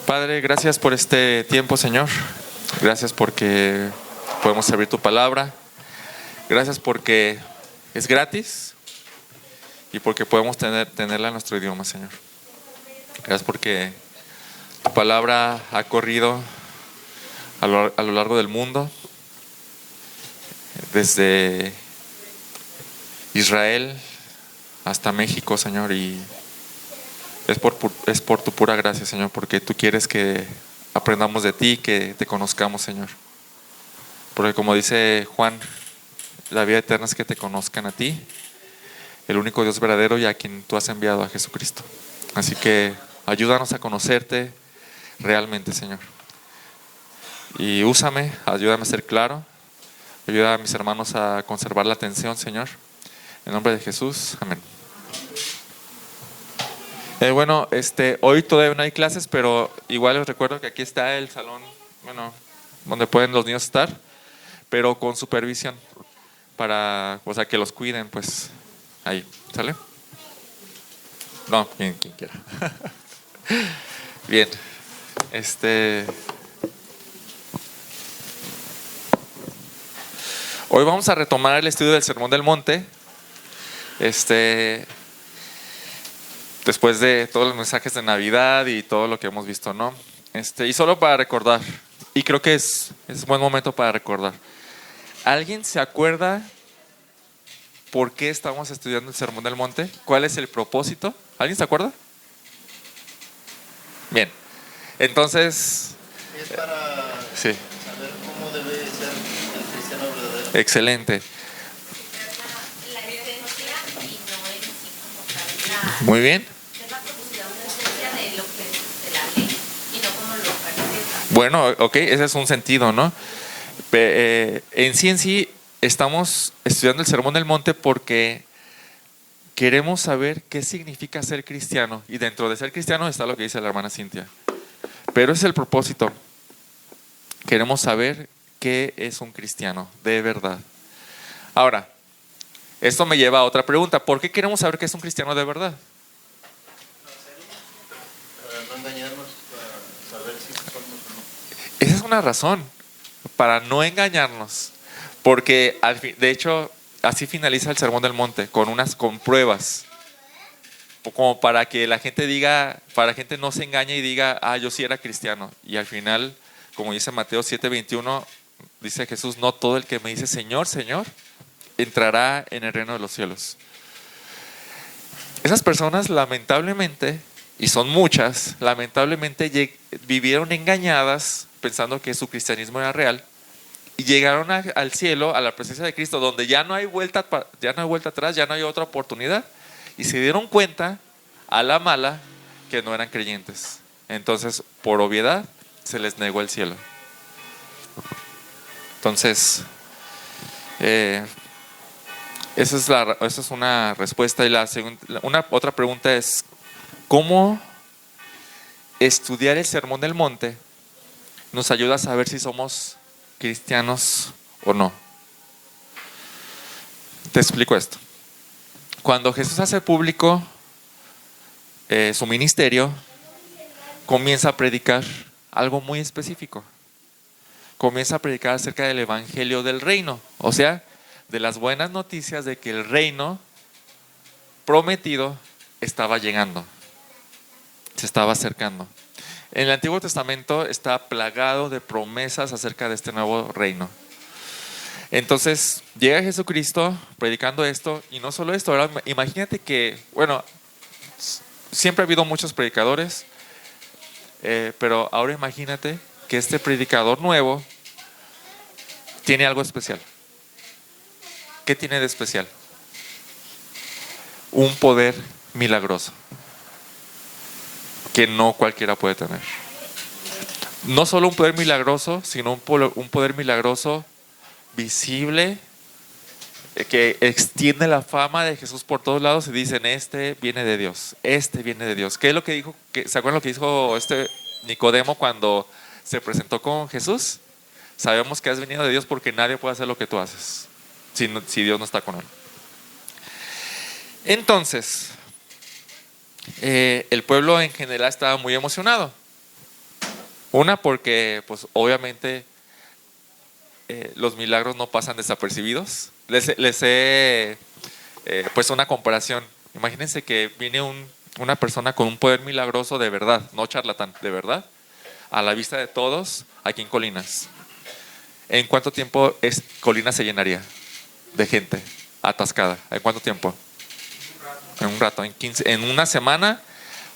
Padre, gracias por este tiempo, Señor. Gracias porque podemos abrir tu palabra. Gracias porque es gratis y porque podemos tenerla en nuestro idioma, Señor. Gracias porque tu palabra ha corrido a lo largo del mundo, desde Israel hasta México, Señor, y es por tu pura gracia, Señor, porque tú quieres que aprendamos de ti, que te conozcamos, Señor. Porque como dice Juan, la vida eterna es que te conozcan a ti, el único Dios verdadero, y a quien tú has enviado, a Jesucristo. Así que ayúdanos a conocerte realmente, Señor. Y úsame, ayúdame a ser claro. Ayuda a mis hermanos a conservar la atención, Señor. En nombre de Jesús, amén. Hoy todavía no hay clases, pero igual les recuerdo que aquí está el salón, donde pueden los niños estar, pero con supervisión, que los cuiden, pues, ahí, ¿sale? No, quien quiera. Bien, hoy vamos a retomar el estudio del Sermón del Monte. Después de todos los mensajes de Navidad y todo lo que hemos visto, ¿no? Y solo para recordar, y creo que es buen momento para recordar. ¿Alguien se acuerda por qué estamos estudiando el Sermón del Monte? ¿Cuál es el propósito? ¿Alguien se acuerda? Bien, entonces... Es para sí. saber cómo debe ser el cristiano verdadero. Excelente. La esencia y no en sí como tal. Muy bien. Es la proposición de esencia de lo que es de la ley y no como lo parece. Bueno, ok, ese es un sentido, ¿no? En sí estamos estudiando el Sermón del Monte porque queremos saber qué significa ser cristiano, y dentro de ser cristiano está lo que dice la hermana Cintia, pero ese es el propósito. Queremos saber qué es un cristiano de verdad. Ahora, esto me lleva a otra pregunta: ¿por qué queremos saber qué es un cristiano de verdad? Para no engañarnos, para saber si somos o no. Esa es una razón, para no engañarnos, porque de hecho así finaliza el Sermón del Monte, con pruebas, como para que la gente no se engañe y diga, yo sí era cristiano. Y al final, como dice Mateo 7:21, dice Jesús: no todo el que me dice Señor, Señor, entrará en el reino de los cielos. Esas personas, lamentablemente, y son muchas, lamentablemente vivieron engañadas pensando que su cristianismo era real, y llegaron al cielo, a la presencia de Cristo, donde ya no hay vuelta atrás, ya no hay otra oportunidad, y se dieron cuenta a la mala que no eran creyentes. Entonces, por obviedad, se les negó el cielo. Entonces, esa es una respuesta. Y otra pregunta es: ¿cómo estudiar el Sermón del Monte nos ayuda a saber si somos cristianos o no? Te explico esto. Cuando Jesús hace público su ministerio, comienza a predicar algo muy específico. Comienza a predicar acerca del evangelio del reino, o sea, de las buenas noticias de que el reino prometido estaba llegando, se estaba acercando. En el Antiguo Testamento está plagado de promesas acerca de este nuevo reino. Entonces llega Jesucristo predicando esto, y no solo esto, ¿verdad? Imagínate que, siempre ha habido muchos predicadores, pero ahora imagínate que este predicador nuevo tiene algo especial. ¿Qué tiene de especial? Un poder milagroso que no cualquiera puede tener. No solo un poder milagroso, sino un poder milagroso visible, que extiende la fama de Jesús por todos lados, y dicen: este viene de Dios, este viene de Dios. ¿Qué es lo que dijo? ¿Se acuerdan lo que dijo Nicodemo cuando se presentó con Jesús? Sabemos que has venido de Dios porque nadie puede hacer lo que tú haces si Dios no está con él. Entonces, el pueblo en general estaba muy emocionado. Una, porque pues obviamente los milagros no pasan desapercibidos. Les he puesto una comparación. Imagínense que viene una persona con un poder milagroso de verdad, no charlatán, de verdad, a la vista de todos aquí en Colinas. ¿En cuánto tiempo Colinas se llenaría de gente atascada? ¿En cuánto tiempo? En un rato, en una semana,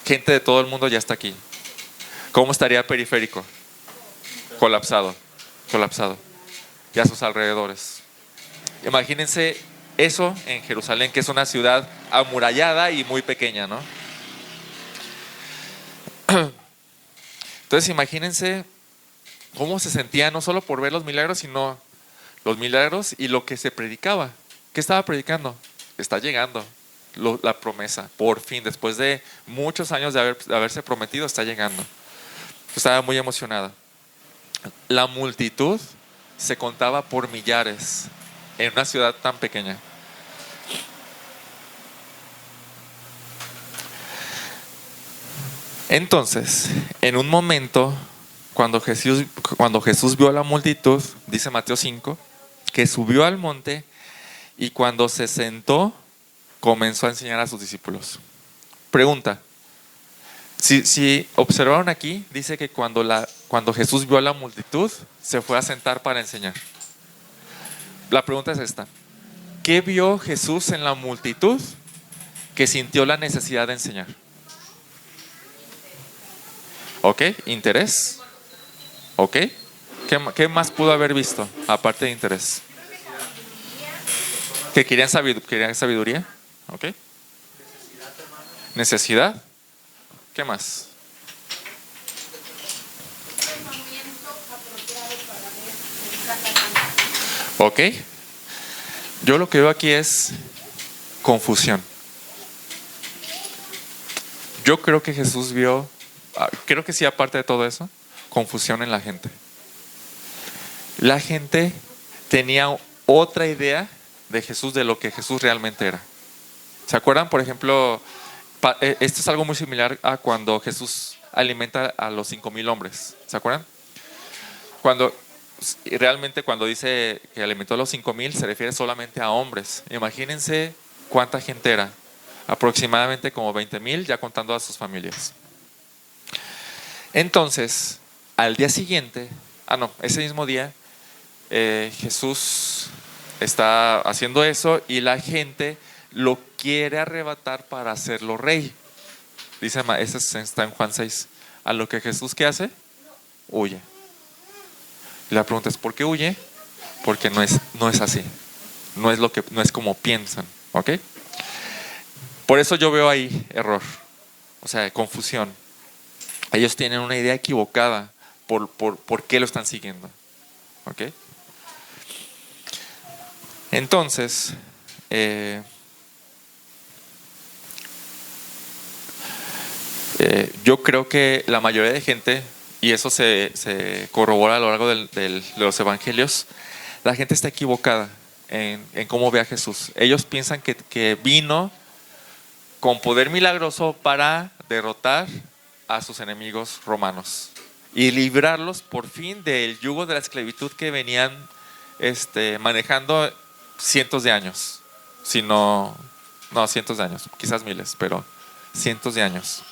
gente de todo el mundo ya está aquí. ¿Cómo estaría Periférico? Colapsado, colapsado. Y a sus alrededores. Imagínense eso en Jerusalén, que es una ciudad amurallada y muy pequeña, ¿no? Entonces imagínense cómo se sentía, no solo por ver los milagros, sino los milagros y lo que se predicaba. ¿Qué estaba predicando? Está llegando la promesa, por fin, después de muchos años de haberse prometido, está llegando. Estaba muy emocionada. La multitud se contaba por millares en una ciudad tan pequeña. Entonces, en un momento, cuando Jesús vio a la multitud, dice Mateo 5, que subió al monte y cuando se sentó, comenzó a enseñar a sus discípulos. Pregunta, si observaron aquí, dice que cuando Jesús vio a la multitud, se fue a sentar para enseñar. La pregunta es esta: ¿qué vio Jesús en la multitud que sintió la necesidad de enseñar? ¿Ok? ¿Interés? ¿Ok? ¿Qué más pudo haber visto aparte de interés? ¿Que querían sabiduría? ¿Ok? ¿Necesidad? ¿Qué más? ¿Ok? Yo lo que veo aquí es confusión. Yo creo que Jesús vio, creo que sí, aparte de todo eso, confusión en la gente. La gente tenía otra idea de Jesús, de lo que Jesús realmente era. ¿Se acuerdan? Por ejemplo, esto es algo muy similar a cuando Jesús alimenta a los 5,000 hombres. ¿Se acuerdan? Realmente cuando dice que alimentó a los 5,000 se refiere solamente a hombres. Imagínense cuánta gente era. Aproximadamente como 20,000, ya contando a sus familias. Entonces, al día siguiente, ese mismo día, Jesús está haciendo eso y la gente lo quiere arrebatar para hacerlo rey. Dice, eso está en Juan 6. A lo que Jesús, ¿qué hace? Huye. Y la pregunta es, ¿por qué huye? Porque no es así. No es como piensan. ¿Ok? Por eso yo veo ahí error. O sea, confusión. Ellos tienen una idea equivocada por qué lo están siguiendo. ¿Ok? Entonces, yo creo que la mayoría de gente, y eso se corrobora a lo largo de los evangelios, la gente está equivocada en cómo ve a Jesús. Ellos piensan que vino con poder milagroso para derrotar a sus enemigos romanos y librarlos por fin del yugo de la esclavitud que venían manejando cientos de años. No, cientos de años, quizás miles, pero cientos de años.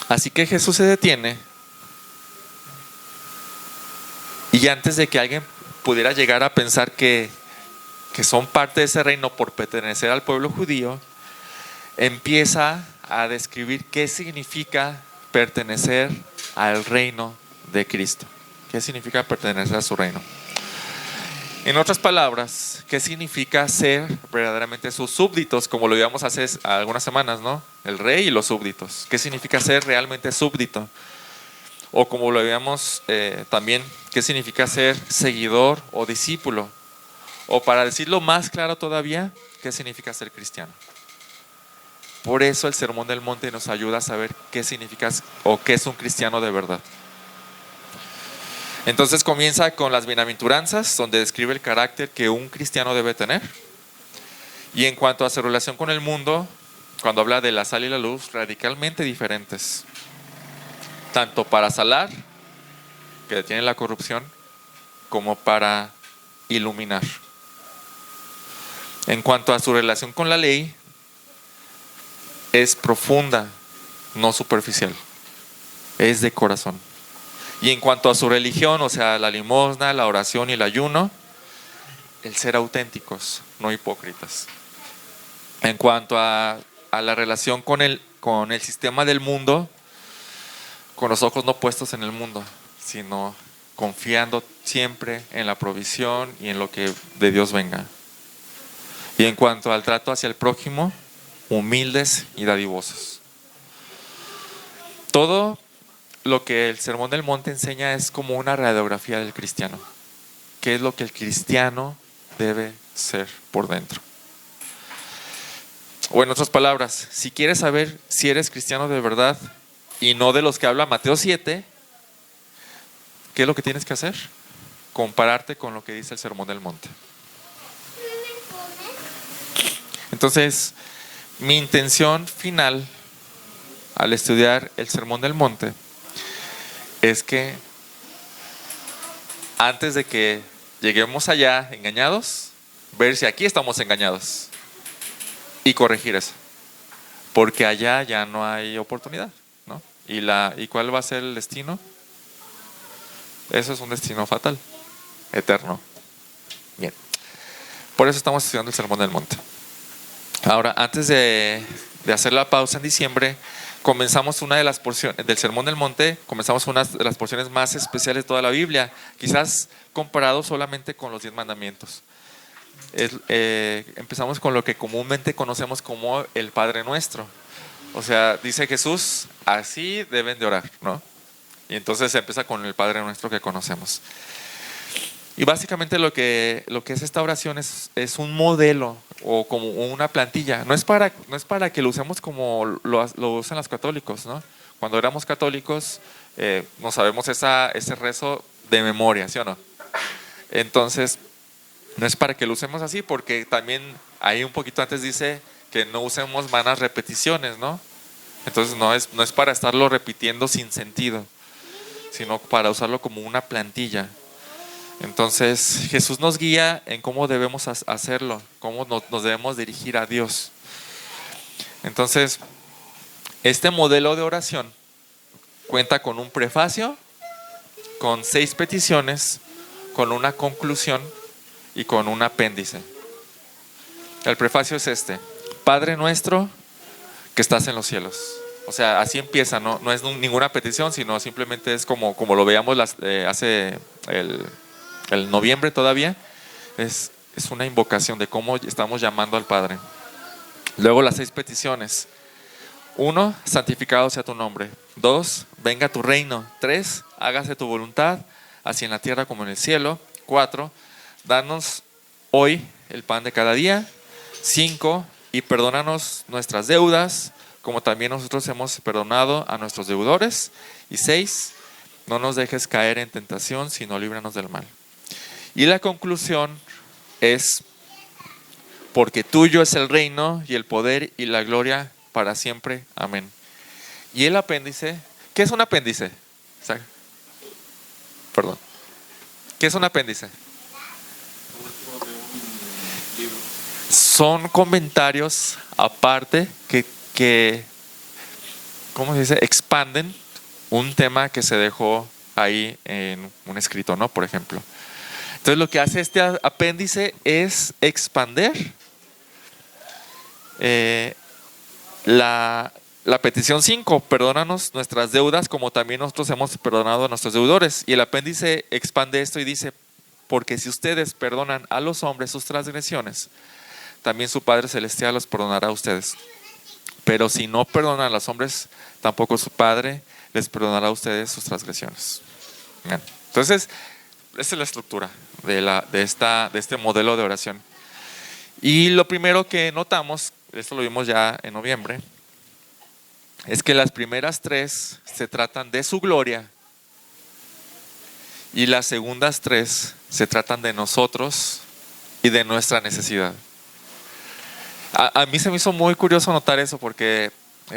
Así que Jesús se detiene y antes de que alguien pudiera llegar a pensar que son parte de ese reino por pertenecer al pueblo judío, empieza a describir qué significa pertenecer al reino de Cristo. ¿Qué significa pertenecer a su reino? En otras palabras, ¿qué significa ser verdaderamente sus súbditos? Como lo íbamos hace algunas semanas, ¿no? El rey y los súbditos. ¿Qué significa ser realmente súbdito? O como lo veíamos también, ¿qué significa ser seguidor o discípulo? O para decirlo más claro todavía, ¿qué significa ser cristiano? Por eso el Sermón del Monte nos ayuda a saber qué significa o qué es un cristiano de verdad. Entonces comienza con las bienaventuranzas, donde describe el carácter que un cristiano debe tener. Y en cuanto a su relación con el mundo, cuando habla de la sal y la luz, radicalmente diferentes. tanto para salar, que detiene la corrupción, como para iluminar. En cuanto a su relación con la ley, es profunda, no superficial, es de corazón. Y en cuanto a su religión, o sea, la limosna, la oración y el ayuno, el ser auténticos, no hipócritas. En cuanto a la relación con el sistema del mundo, con los ojos no puestos en el mundo, sino confiando siempre en la provisión y en lo que de Dios venga. Y en cuanto al trato hacia el prójimo, humildes y dadivosos. Todo lo que el Sermón del Monte enseña es como una radiografía del cristiano. ¿Qué es lo que el cristiano debe ser por dentro? O en otras palabras, si quieres saber si eres cristiano de verdad y no de los que habla Mateo 7, ¿qué es lo que tienes que hacer? Compararte con lo que dice el Sermón del Monte. Entonces, mi intención final al estudiar el Sermón del Monte es que antes de que lleguemos allá engañados, ver si aquí estamos engañados y corregir eso, porque allá ya no hay oportunidad, ¿no? ¿Y cuál va a ser el destino? Eso es un destino fatal, eterno. Bien, por eso estamos estudiando el Sermón del Monte. Ahora, antes de hacer la pausa en diciembre, comenzamos una de las porciones del Sermón del Monte, comenzamos una de las porciones más especiales de toda la Biblia, quizás comparado solamente con los 10 mandamientos. Empezamos con lo que comúnmente conocemos como el Padre Nuestro. O sea, dice Jesús, así deben de orar, ¿no? Y entonces se empieza con el Padre Nuestro que conocemos. Y básicamente lo que es esta oración es un modelo o como una plantilla. No es para que lo usemos como lo usan los católicos, ¿no? Cuando éramos católicos, no sabemos ese rezo de memoria, ¿sí o no? Entonces, no es para que lo usemos así, porque también ahí un poquito antes dice que no usemos vanas repeticiones, ¿no? Entonces no es para estarlo repitiendo sin sentido, sino para usarlo como una plantilla. Entonces Jesús nos guía en cómo debemos hacerlo, cómo nos debemos dirigir a Dios. Entonces, este modelo de oración cuenta con un prefacio, con 6 peticiones, con una conclusión y con un apéndice. El prefacio es este: Padre nuestro que estás en los cielos. O sea, así empieza, no es ninguna petición, sino simplemente es como lo veíamos hace el noviembre todavía. Es una invocación de cómo estamos llamando al Padre. Luego las 6 peticiones. 1, santificado sea tu nombre. 2, venga tu reino. 3, hágase tu voluntad, así en la tierra como en el cielo. 4, danos hoy el pan de cada día. 5, y perdónanos nuestras deudas, como también nosotros hemos perdonado a nuestros deudores. Y 6, no nos dejes caer en tentación, sino líbranos del mal. Y la conclusión es: porque tuyo es el reino y el poder y la gloria para siempre. Amén. Y el apéndice, ¿qué es un apéndice? Perdón. ¿Qué es un apéndice? Son comentarios aparte que ¿cómo se dice? Expanden un tema que se dejó ahí en un escrito, ¿no? Por ejemplo. Entonces lo que hace este apéndice es expander la petición 5, perdónanos nuestras deudas como también nosotros hemos perdonado a nuestros deudores. Y el apéndice expande esto y dice: porque si ustedes perdonan a los hombres sus transgresiones, también su Padre Celestial los perdonará a ustedes. Pero si no perdonan a los hombres, tampoco su Padre les perdonará a ustedes sus transgresiones. Bien. Entonces, esa es la estructura de este modelo de oración. Y lo primero que notamos, esto lo vimos ya en noviembre, es que las primeras 3 se tratan de su gloria y las segundas 3 se tratan de nosotros y de nuestra necesidad. A mí se me hizo muy curioso notar eso, porque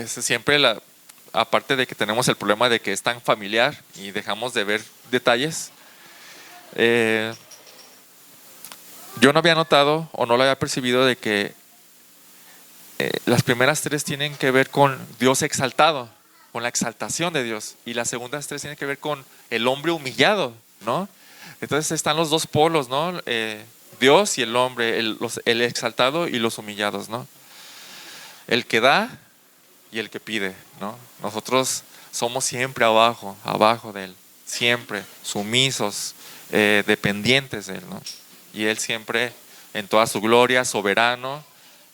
siempre aparte de que tenemos el problema de que es tan familiar y dejamos de ver detalles, yo no había notado o no lo había percibido de que las primeras tres tienen que ver con Dios exaltado, con la exaltación de Dios, y las segundas tres tienen que ver con el hombre humillado, ¿no? Entonces están los dos polos, ¿no? Dios y el hombre, el exaltado y los humillados, ¿no? El que da y el que pide, ¿no? Nosotros somos siempre abajo de Él, siempre sumisos, dependientes de Él, ¿no? Y Él siempre, en toda su gloria, soberano,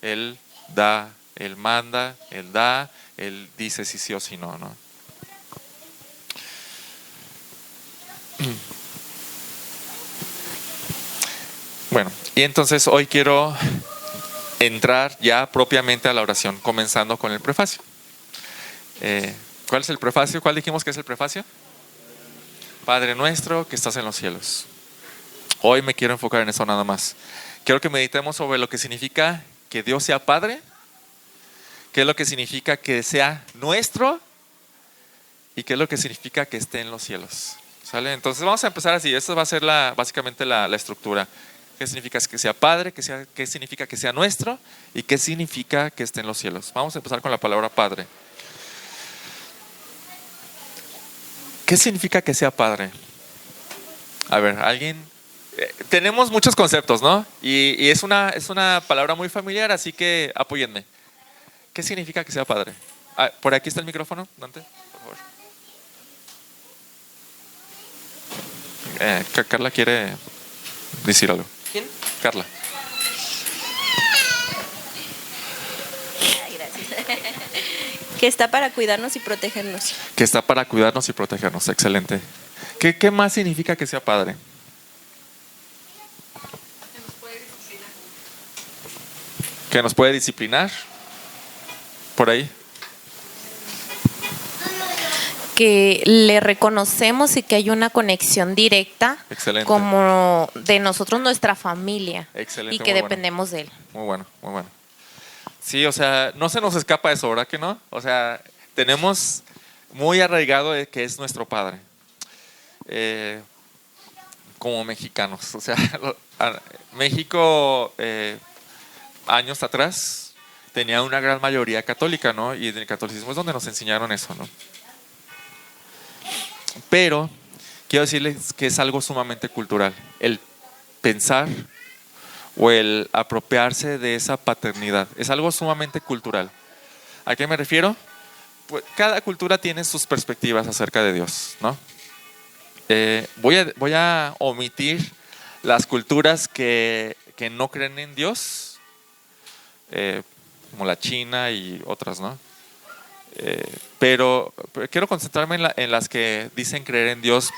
Él da, Él manda, Él da, Él dice si sí o si no, ¿no? Bueno, y entonces hoy quiero entrar ya propiamente a la oración, comenzando con el prefacio. ¿Cuál es el prefacio? ¿Cuál dijimos que es el prefacio? Padre nuestro que estás en los cielos. Hoy me quiero enfocar en eso nada más. Quiero que meditemos sobre lo que significa que Dios sea Padre, qué es lo que significa que sea nuestro y qué es lo que significa que esté en los cielos. ¿Sale? Entonces vamos a empezar así. Esta va a ser básicamente la estructura. ¿Qué significa que sea Padre? ¿Qué significa que sea nuestro? ¿Y qué significa que esté en los cielos? Vamos a empezar con la palabra Padre. ¿Qué significa que sea Padre? A ver, alguien... tenemos muchos conceptos, ¿no? Y es una palabra muy familiar, así que apóyenme. ¿Qué significa que sea Padre? Por aquí está el micrófono, Dante, por favor. Carla quiere decir algo. ¿Quién? Carla. Ay, gracias. Que está para cuidarnos y protegernos. Que está para cuidarnos y protegernos. Excelente. ¿Qué más significa que sea Padre? Que nos puede disciplinar. Por ahí. Que le reconocemos y que hay una conexión directa. Excelente. Como de nosotros, nuestra familia. Excelente, y que muy dependemos de él. Muy bueno, muy bueno. Sí, o sea, no se nos escapa eso, ¿verdad que no? O sea, tenemos muy arraigado de que es nuestro Padre. Como mexicanos. O sea, México, años atrás, tenía una gran mayoría católica, ¿no? Y en el catolicismo es donde nos enseñaron eso, ¿no? Pero quiero decirles que es algo sumamente cultural. El pensar o el apropiarse de esa paternidad. Es algo sumamente cultural. ¿A qué me refiero? Pues cada cultura tiene sus perspectivas acerca de Dios, ¿no? Voy a omitir las culturas que no creen en Dios, como la China y otras, ¿no? Pero quiero concentrarme en las que dicen creer en Dios,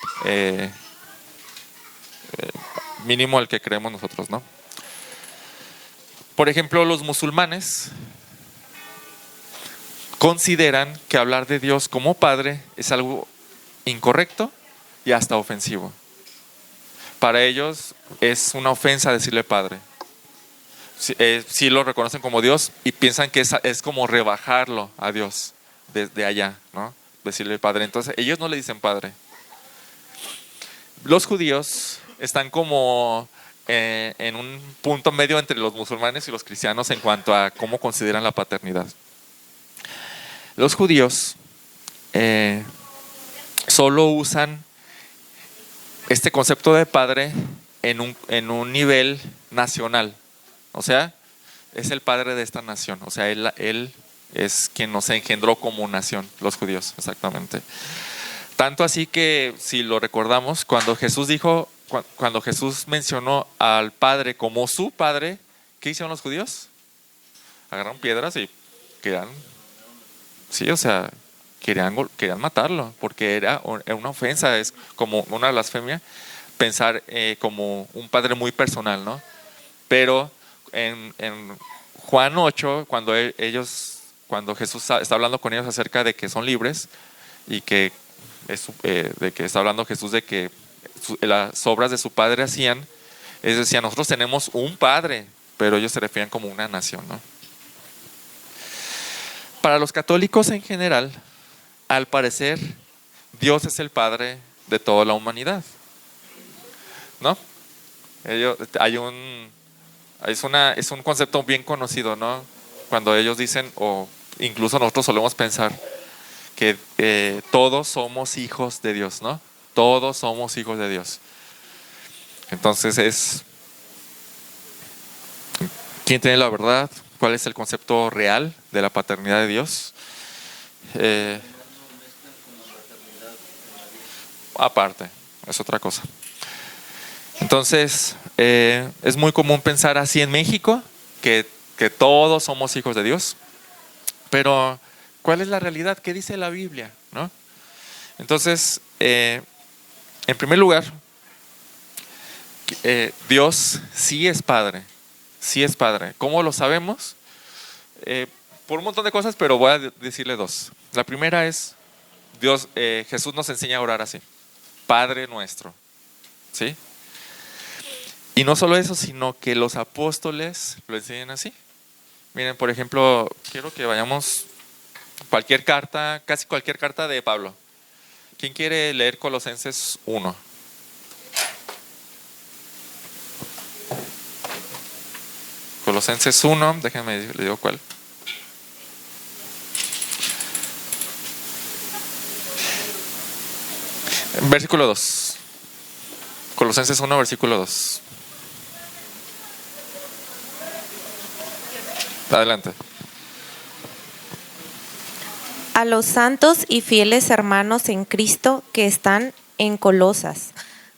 mínimo el que creemos nosotros, ¿no? Por ejemplo, los musulmanes consideran que hablar de Dios como Padre es algo incorrecto y hasta ofensivo. Para ellos es una ofensa decirle Padre. Sí lo reconocen como Dios y piensan que es como rebajarlo a Dios desde allá, ¿no? Decirle Padre. Entonces ellos no le dicen Padre. Los judíos están como en un punto medio entre los musulmanes y los cristianos en cuanto a cómo consideran la paternidad. Los judíos solo usan este concepto de padre en un nivel nacional. O sea, es el padre de esta nación. O sea, él es quien nos engendró como nación, los judíos, exactamente. Tanto así que, si lo recordamos, cuando Jesús mencionó al Padre como su Padre, ¿qué hicieron los judíos? Agarraron piedras y querían matarlo, porque era una ofensa, es como una blasfemia pensar como un Padre muy personal, ¿no? Pero en Juan 8, cuando Jesús está hablando con ellos acerca de que son libres y que de que está hablando Jesús de que las obras de su Padre hacían, es decir, nosotros tenemos un Padre, pero ellos se refieren como una nación, ¿no? Para los católicos en general, al parecer, Dios es el padre de toda la humanidad, ¿no? Es un concepto bien conocido, ¿no? Cuando ellos dicen, o incluso nosotros solemos pensar, que todos somos hijos de Dios, ¿no? Todos somos hijos de Dios. Entonces ¿quién tiene la verdad? ¿Cuál es el concepto real de la paternidad de Dios? Aparte, es otra cosa. Entonces, es muy común pensar así en México, que todos somos hijos de Dios. Pero, ¿cuál es la realidad? ¿Qué dice la Biblia? ¿No? Entonces, en primer lugar, Dios sí es Padre. Sí es Padre. ¿Cómo lo sabemos? Por un montón de cosas, pero voy a decirle dos. La primera es, Jesús nos enseña a orar así. Padre nuestro. ¿Sí? Y no solo eso, sino que los apóstoles lo enseñan así. Miren, por ejemplo, quiero que vayamos casi cualquier carta de Pablo. ¿Quién quiere leer Colosenses 1? Colosenses 1, déjenme le digo cuál. Versículo 2. Colosenses 1, versículo 2. Adelante. A los santos y fieles hermanos en Cristo que están en Colosas,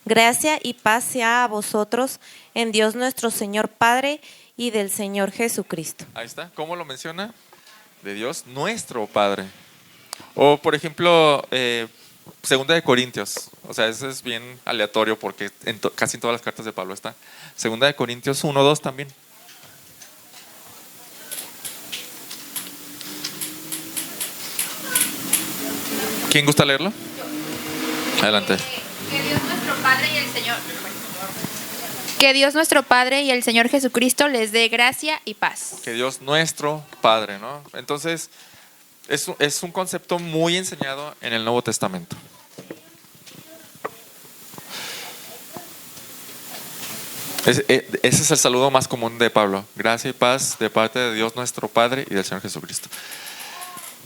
gracia y paz sea a vosotros en Dios nuestro Señor Padre y del Señor Jesucristo. Ahí está. ¿Cómo lo menciona? De Dios nuestro Padre. O por ejemplo, Segunda de Corintios. O sea, eso es bien aleatorio porque casi en todas las cartas de Pablo está. Segunda de Corintios 1, 2 también. ¿Quién gusta leerlo? Adelante. Que Dios nuestro Padre y el Señor. Que Dios nuestro Padre y el Señor Jesucristo les dé gracia y paz. Que Dios nuestro Padre, ¿no? Entonces, es un concepto muy enseñado en el Nuevo Testamento. Ese es el saludo más común de Pablo. Gracia y paz de parte de Dios nuestro Padre y del Señor Jesucristo.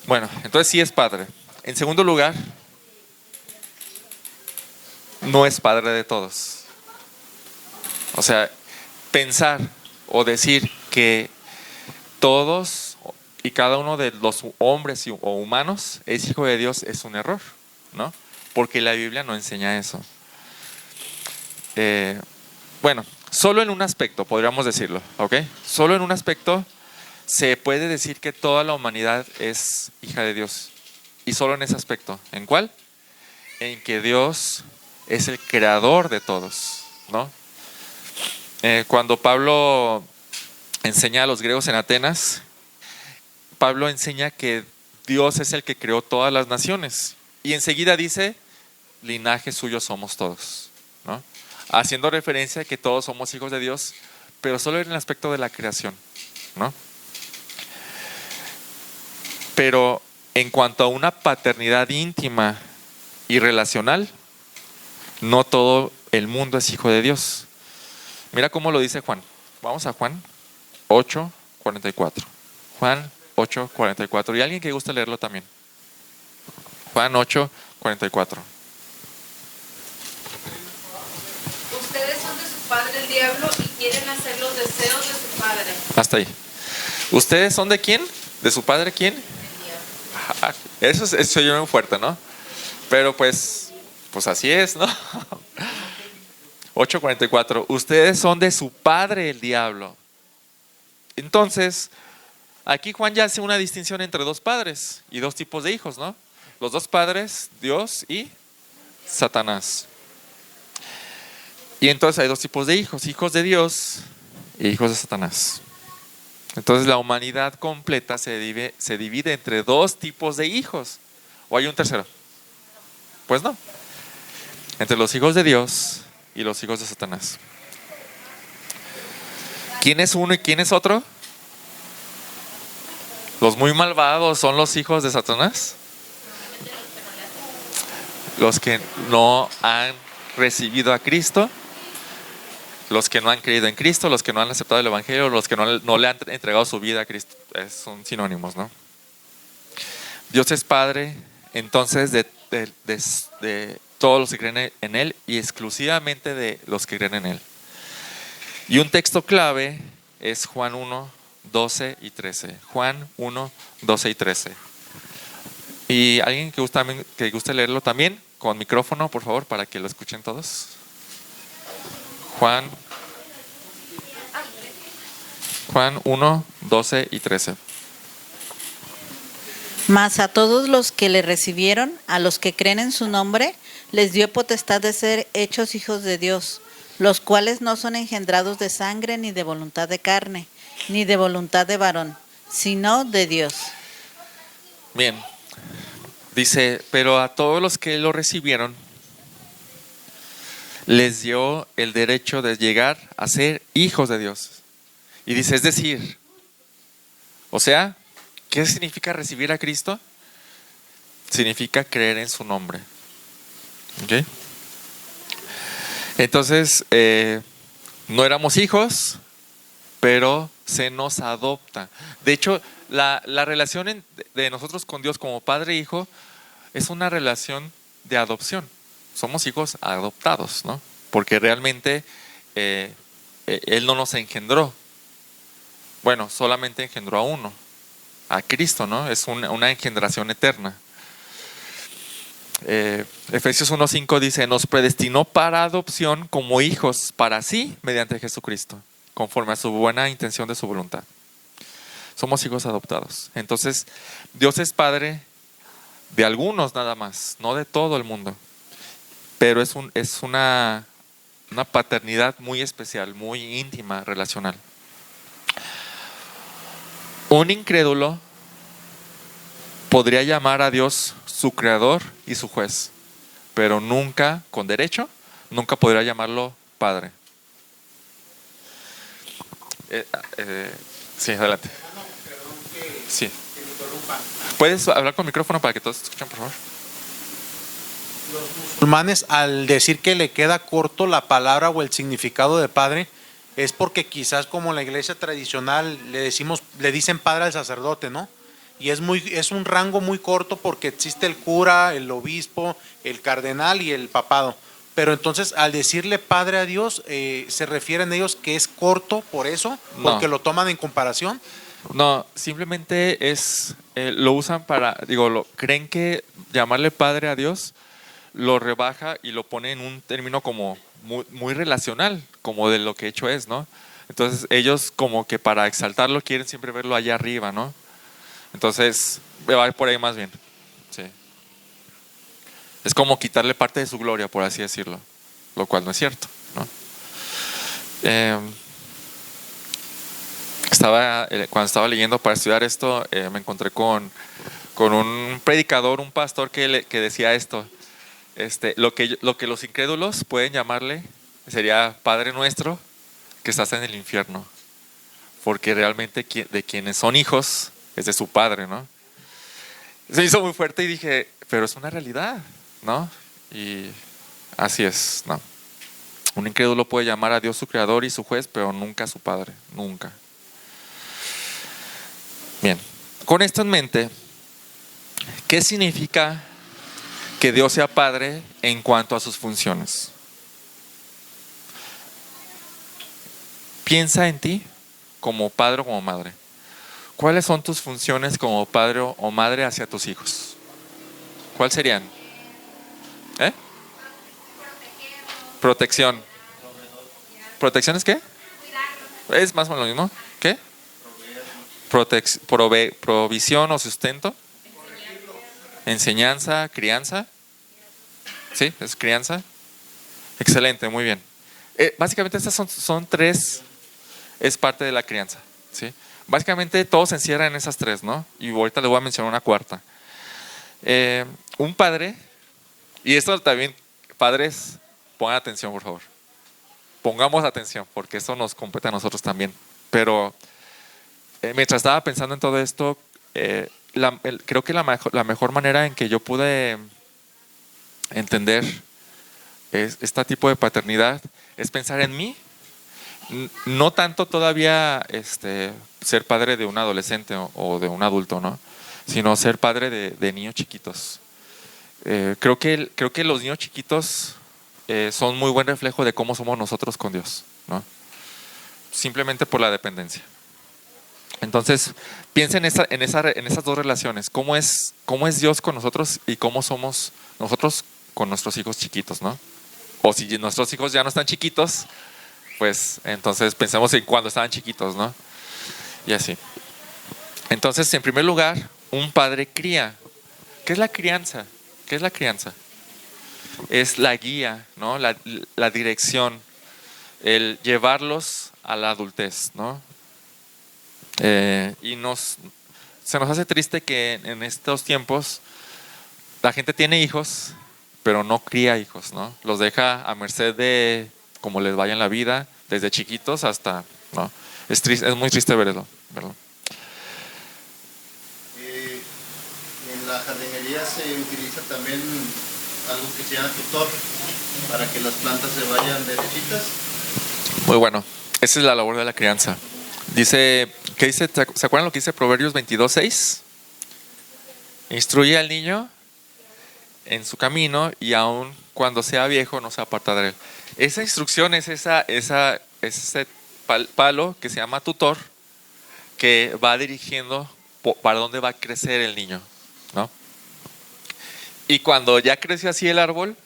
Bueno, entonces sí es Padre. En segundo lugar, no es Padre de todos. O sea, pensar o decir que todos y cada uno de los hombres o humanos es hijo de Dios es un error, ¿no? Porque la Biblia no enseña eso. Bueno, solo en un aspecto podríamos decirlo, ¿ok? Solo en un aspecto se puede decir que toda la humanidad es hija de Dios. Y solo en ese aspecto. ¿En cuál? En que Dios es el creador de todos, ¿no? Cuando Pablo enseña a los griegos en Atenas, Pablo enseña que Dios es el que creó todas las naciones. Y enseguida dice, linaje suyo somos todos, ¿no? Haciendo referencia a que todos somos hijos de Dios, pero solo en el aspecto de la creación, ¿no? Pero en cuanto a una paternidad íntima y relacional, no todo el mundo es hijo de Dios. Mira cómo lo dice Juan. Vamos a Juan 8:44. Juan 8:44. Y alguien que guste leerlo también. Juan 8:44. Ustedes son de su padre el diablo y quieren hacer los deseos de su padre. Hasta ahí. ¿Ustedes son de quién? ¿De su padre quién? Eso se oye muy fuerte, ¿no? Pero pues así es, ¿no? 8:44. Ustedes son de su padre el diablo. Entonces, aquí Juan ya hace una distinción entre dos padres y dos tipos de hijos, ¿no? Los dos padres, Dios y Satanás. Y entonces hay dos tipos de hijos, hijos de Dios y hijos de Satanás. Entonces la humanidad completa se divide entre dos tipos de hijos. ¿O hay un tercero? Pues no. Entre los hijos de Dios y los hijos de Satanás. ¿Quién es uno y quién es otro? ¿Los muy malvados son los hijos de Satanás? los que no han recibido a Cristo, los que no han creído en Cristo, los que no han aceptado el Evangelio, los que no le han entregado su vida a Cristo. Son sinónimos, ¿no? Dios es Padre, entonces, de todos los que creen en Él y exclusivamente de los que creen en Él. Y un texto clave es Juan 1, 12 y 13. Juan 1, 12 y 13. Y alguien que guste leerlo también, con micrófono, por favor, para que lo escuchen todos. Juan 1, 12 y 13. Mas a todos los que le recibieron, a los que creen en su nombre, les dio potestad de ser hechos hijos de Dios, los cuales no son engendrados de sangre, ni de voluntad de carne, ni de voluntad de varón, sino de Dios. Bien, dice, pero a todos los que lo recibieron, les dio el derecho de llegar a ser hijos de Dios. Y dice, es decir, o sea, ¿qué significa recibir a Cristo? Significa creer en su nombre. ¿Ok? Entonces, no éramos hijos, pero se nos adopta. De hecho, la relación de nosotros con Dios como padre e hijo es una relación de adopción. Somos hijos adoptados, ¿no? Porque realmente Él no nos engendró. Bueno, solamente engendró a uno, a Cristo, ¿no? Es una engendración eterna. Efesios 1:5 dice, nos predestinó para adopción como hijos para sí mediante Jesucristo, conforme a su buena intención de su voluntad. Somos hijos adoptados. Entonces, Dios es Padre de algunos nada más, no de todo el mundo. Pero es una paternidad muy especial, muy íntima, relacional. Un incrédulo podría llamar a Dios su creador y su juez, pero nunca, con derecho, nunca podría llamarlo Padre. Sí, adelante. Sí. ¿Puedes hablar con el micrófono para que todos escuchen, por favor? Los musulmanes, al decir que le queda corto la palabra o el significado de padre, es porque quizás como en la iglesia tradicional le dicen padre al sacerdote, ¿no? Y es un rango muy corto porque existe el cura, el obispo, el cardenal y el papado. Pero entonces al decirle padre a Dios, ¿se refieren ellos que es corto por eso? ¿Porque lo toman en comparación? No, simplemente lo usan creen que llamarle padre a Dios lo rebaja y lo pone en un término como muy, muy relacional, como de lo que hecho es, ¿no? Entonces ellos como que para exaltarlo quieren siempre verlo allá arriba, ¿no? Entonces va por ahí más bien, sí. Es como quitarle parte de su gloria, por así decirlo, lo cual no es cierto, ¿no? Cuando estaba leyendo para estudiar esto, me encontré con un predicador, un pastor que decía esto. Lo que los incrédulos pueden llamarle sería Padre nuestro que estás en el infierno, porque realmente de quienes son hijos es de su Padre, ¿no? Se hizo muy fuerte y dije, pero es una realidad, ¿no? Y así es, ¿no? Un incrédulo puede llamar a Dios su creador y su juez, pero nunca su Padre, nunca. Bien, con esto en mente, ¿qué significa que Dios sea Padre en cuanto a sus funciones? Piensa en ti como padre o como madre. ¿Cuáles son tus funciones como padre o madre hacia tus hijos? ¿Cuáles serían? Protección. ¿Protección es qué? ¿Es más o menos lo mismo? ¿Qué? Provisión o sustento. Enseñanza, crianza. ¿Sí? ¿Es crianza? Excelente, muy bien. Básicamente estas son tres, es parte de la crianza, ¿sí? Básicamente todo se encierra en esas tres, ¿no? Y ahorita le voy a mencionar una cuarta. Un padre, y esto también, padres, pongan atención, por favor. Pongamos atención, porque esto nos compete a nosotros también. Pero mientras estaba pensando en todo esto, creo que la mejor manera en que yo pude entender este tipo de paternidad es pensar en mí. No tanto todavía ser padre de un adolescente o de un adulto, ¿no? Sino ser padre de niños chiquitos. Creo que los niños chiquitos son muy buen reflejo de cómo somos nosotros con Dios, ¿no? Simplemente por la dependencia. Entonces, piensa en esas dos relaciones. ¿Cómo es Dios con nosotros y cómo somos nosotros con nuestros hijos chiquitos, ¿no? O si nuestros hijos ya no están chiquitos, pues entonces pensemos en cuando estaban chiquitos, ¿no? Y así. Entonces, en primer lugar, un padre cría. ¿Qué es la crianza? ¿Qué es la crianza? Es la guía, ¿no? La dirección, el llevarlos a la adultez, ¿no? Y se nos hace triste que en estos tiempos la gente tiene hijos, pero no cría hijos, ¿no? Los deja a merced de cómo les vaya en la vida, desde chiquitos hasta, ¿no? Es muy triste verlo. En la jardinería se utiliza también algo que se llama tutor, para que las plantas se vayan derechitas. Muy bueno. Esa es la labor de la crianza. ¿Se acuerdan lo que dice Proverbios 22:6? Instruye al niño en su camino y aun cuando sea viejo no se aparta de él. Esa instrucción es ese palo que se llama tutor, que va dirigiendo para dónde va a crecer el niño, ¿no? Y cuando ya creció así el árbol,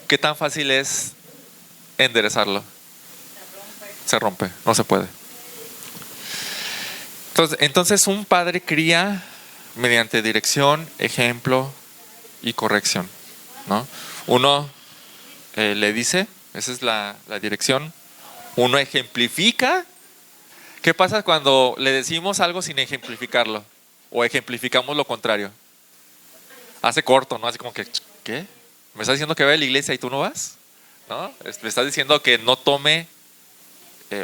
¿qué tan fácil es enderezarlo? Se rompe, no se puede. Entonces un padre cría mediante dirección, ejemplo y corrección, ¿no? Uno le dice, esa es la dirección. Uno ejemplifica. ¿Qué pasa cuando le decimos algo sin ejemplificarlo? O ejemplificamos lo contrario. Hace corto, ¿no? Así como que, ¿qué? ¿Me estás diciendo que vaya a la iglesia y tú no vas? ¿No? Me estás diciendo que no tome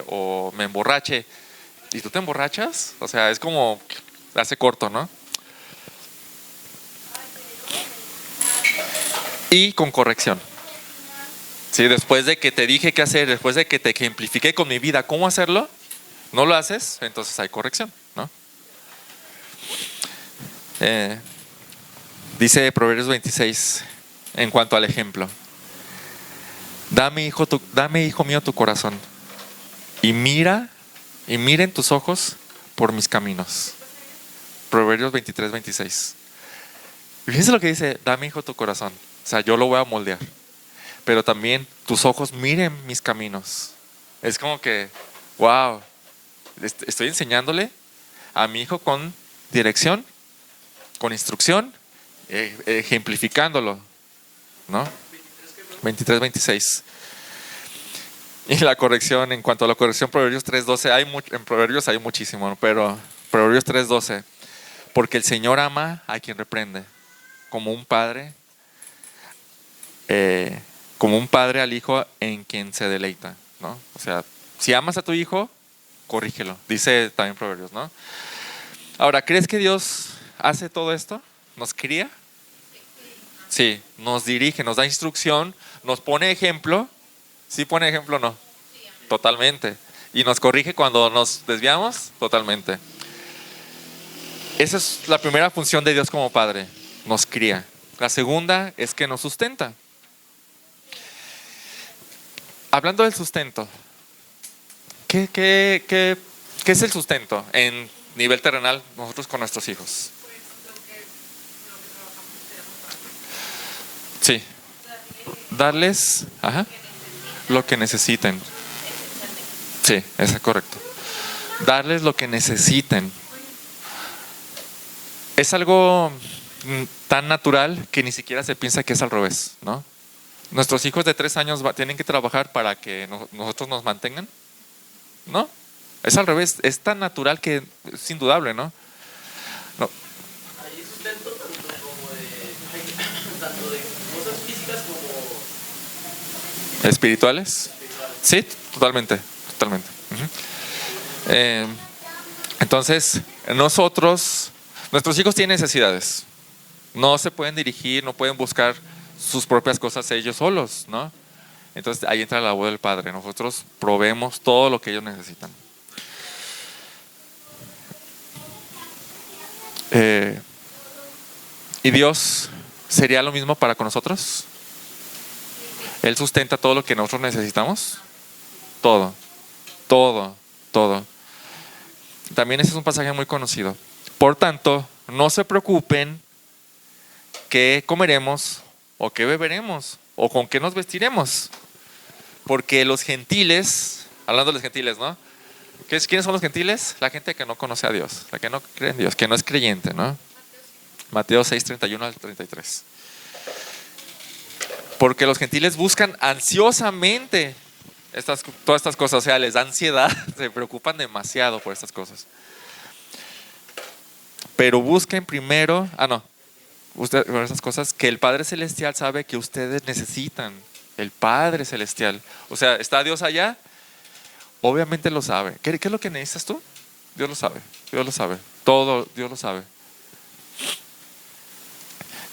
o me emborrache. ¿Y tú te emborrachas? O sea, es como, hace corto, ¿no? Y con corrección. Sí, después de que te dije qué hacer, después de que te ejemplifiqué con mi vida cómo hacerlo, no lo haces, entonces hay corrección, ¿no? Dice Proverbios 26 en cuanto al ejemplo: dame, hijo mío, tu corazón y miren tus ojos por mis caminos. Proverbios 23:26. Fíjense lo que dice: dame, hijo, tu corazón. O sea, yo lo voy a moldear, pero también tus ojos miren mis caminos. Es como que, wow, estoy enseñándole a mi hijo con dirección, con instrucción, ejemplificándolo, ¿no? 23:26. Y la corrección, en cuanto a la corrección, Proverbios 3:12, en Proverbios hay muchísimo, ¿no? Pero Proverbios 3:12, porque el Señor ama a quien reprende, como un padre al hijo en quien se deleita, ¿no? O sea, si amas a tu hijo, corrígelo, dice también Proverbios, ¿no? Ahora, ¿crees que Dios hace todo esto? ¿Nos cría? Sí, nos dirige, nos da instrucción, nos pone ejemplo. ¿Sí pone ejemplo o no? Totalmente. ¿Y nos corrige cuando nos desviamos? Totalmente. Esa es la primera función de Dios como Padre, nos cría. La segunda es que nos sustenta. Hablando del sustento, ¿qué es el sustento en nivel terrenal nosotros con nuestros hijos? Sí. Darles lo que necesiten. Sí, eso es correcto. Darles lo que necesiten. Es algo tan natural que ni siquiera se piensa que es al revés, ¿no? Nuestros hijos de 3 años tienen que trabajar para que nosotros nos mantengan, ¿no? Es al revés, es tan natural que es indudable, ¿no? Hay sustento tanto de cosas físicas como ¿espirituales? Sí, totalmente. Entonces, nuestros hijos tienen necesidades. No se pueden dirigir, no pueden buscar sus propias cosas ellos solos, ¿no? Entonces ahí entra la labor del Padre. Nosotros proveemos todo lo que ellos necesitan. ¿Y Dios sería lo mismo para con nosotros? Él sustenta todo lo que nosotros necesitamos. Todo. También ese es un pasaje muy conocido. Por tanto, no se preocupen qué comeremos o qué beberemos o con qué nos vestiremos. Porque los gentiles, hablando de los gentiles, ¿no? ¿Quiénes son los gentiles? La gente que no conoce a Dios, la que no cree en Dios, que no es creyente, ¿no? Mateo 6, 31 al 33. Porque los gentiles buscan ansiosamente todas estas cosas, o sea, les da ansiedad, se preocupan demasiado por estas cosas. Pero busquen primero, por esas cosas que el Padre Celestial sabe que ustedes necesitan. El Padre Celestial. O sea, ¿está Dios allá? Obviamente lo sabe. ¿Qué es lo que necesitas tú? Dios lo sabe. Todo Dios lo sabe.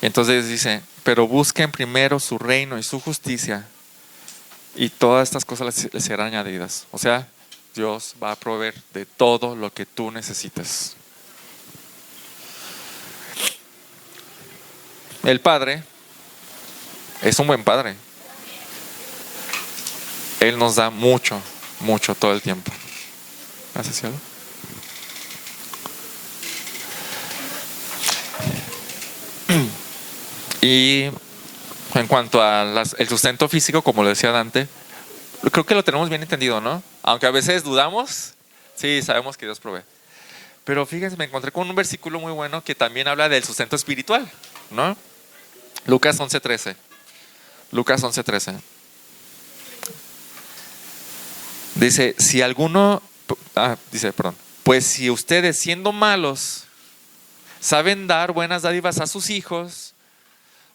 Y entonces dice, pero busquen primero su reino y su justicia, y todas estas cosas les serán añadidas. O sea, Dios va a proveer de todo lo que tú necesites. El Padre es un buen Padre. Él nos da mucho todo el tiempo. Gracias, cielo. Y en cuanto al sustento físico, como lo decía Dante, creo que lo tenemos bien entendido, ¿no? Aunque a veces dudamos, sí, sabemos que Dios provee. Pero fíjense, me encontré con un versículo muy bueno que también habla del sustento espiritual, ¿no? Lucas 11:13. Dice, pues si ustedes siendo malos saben dar buenas dádivas a sus hijos,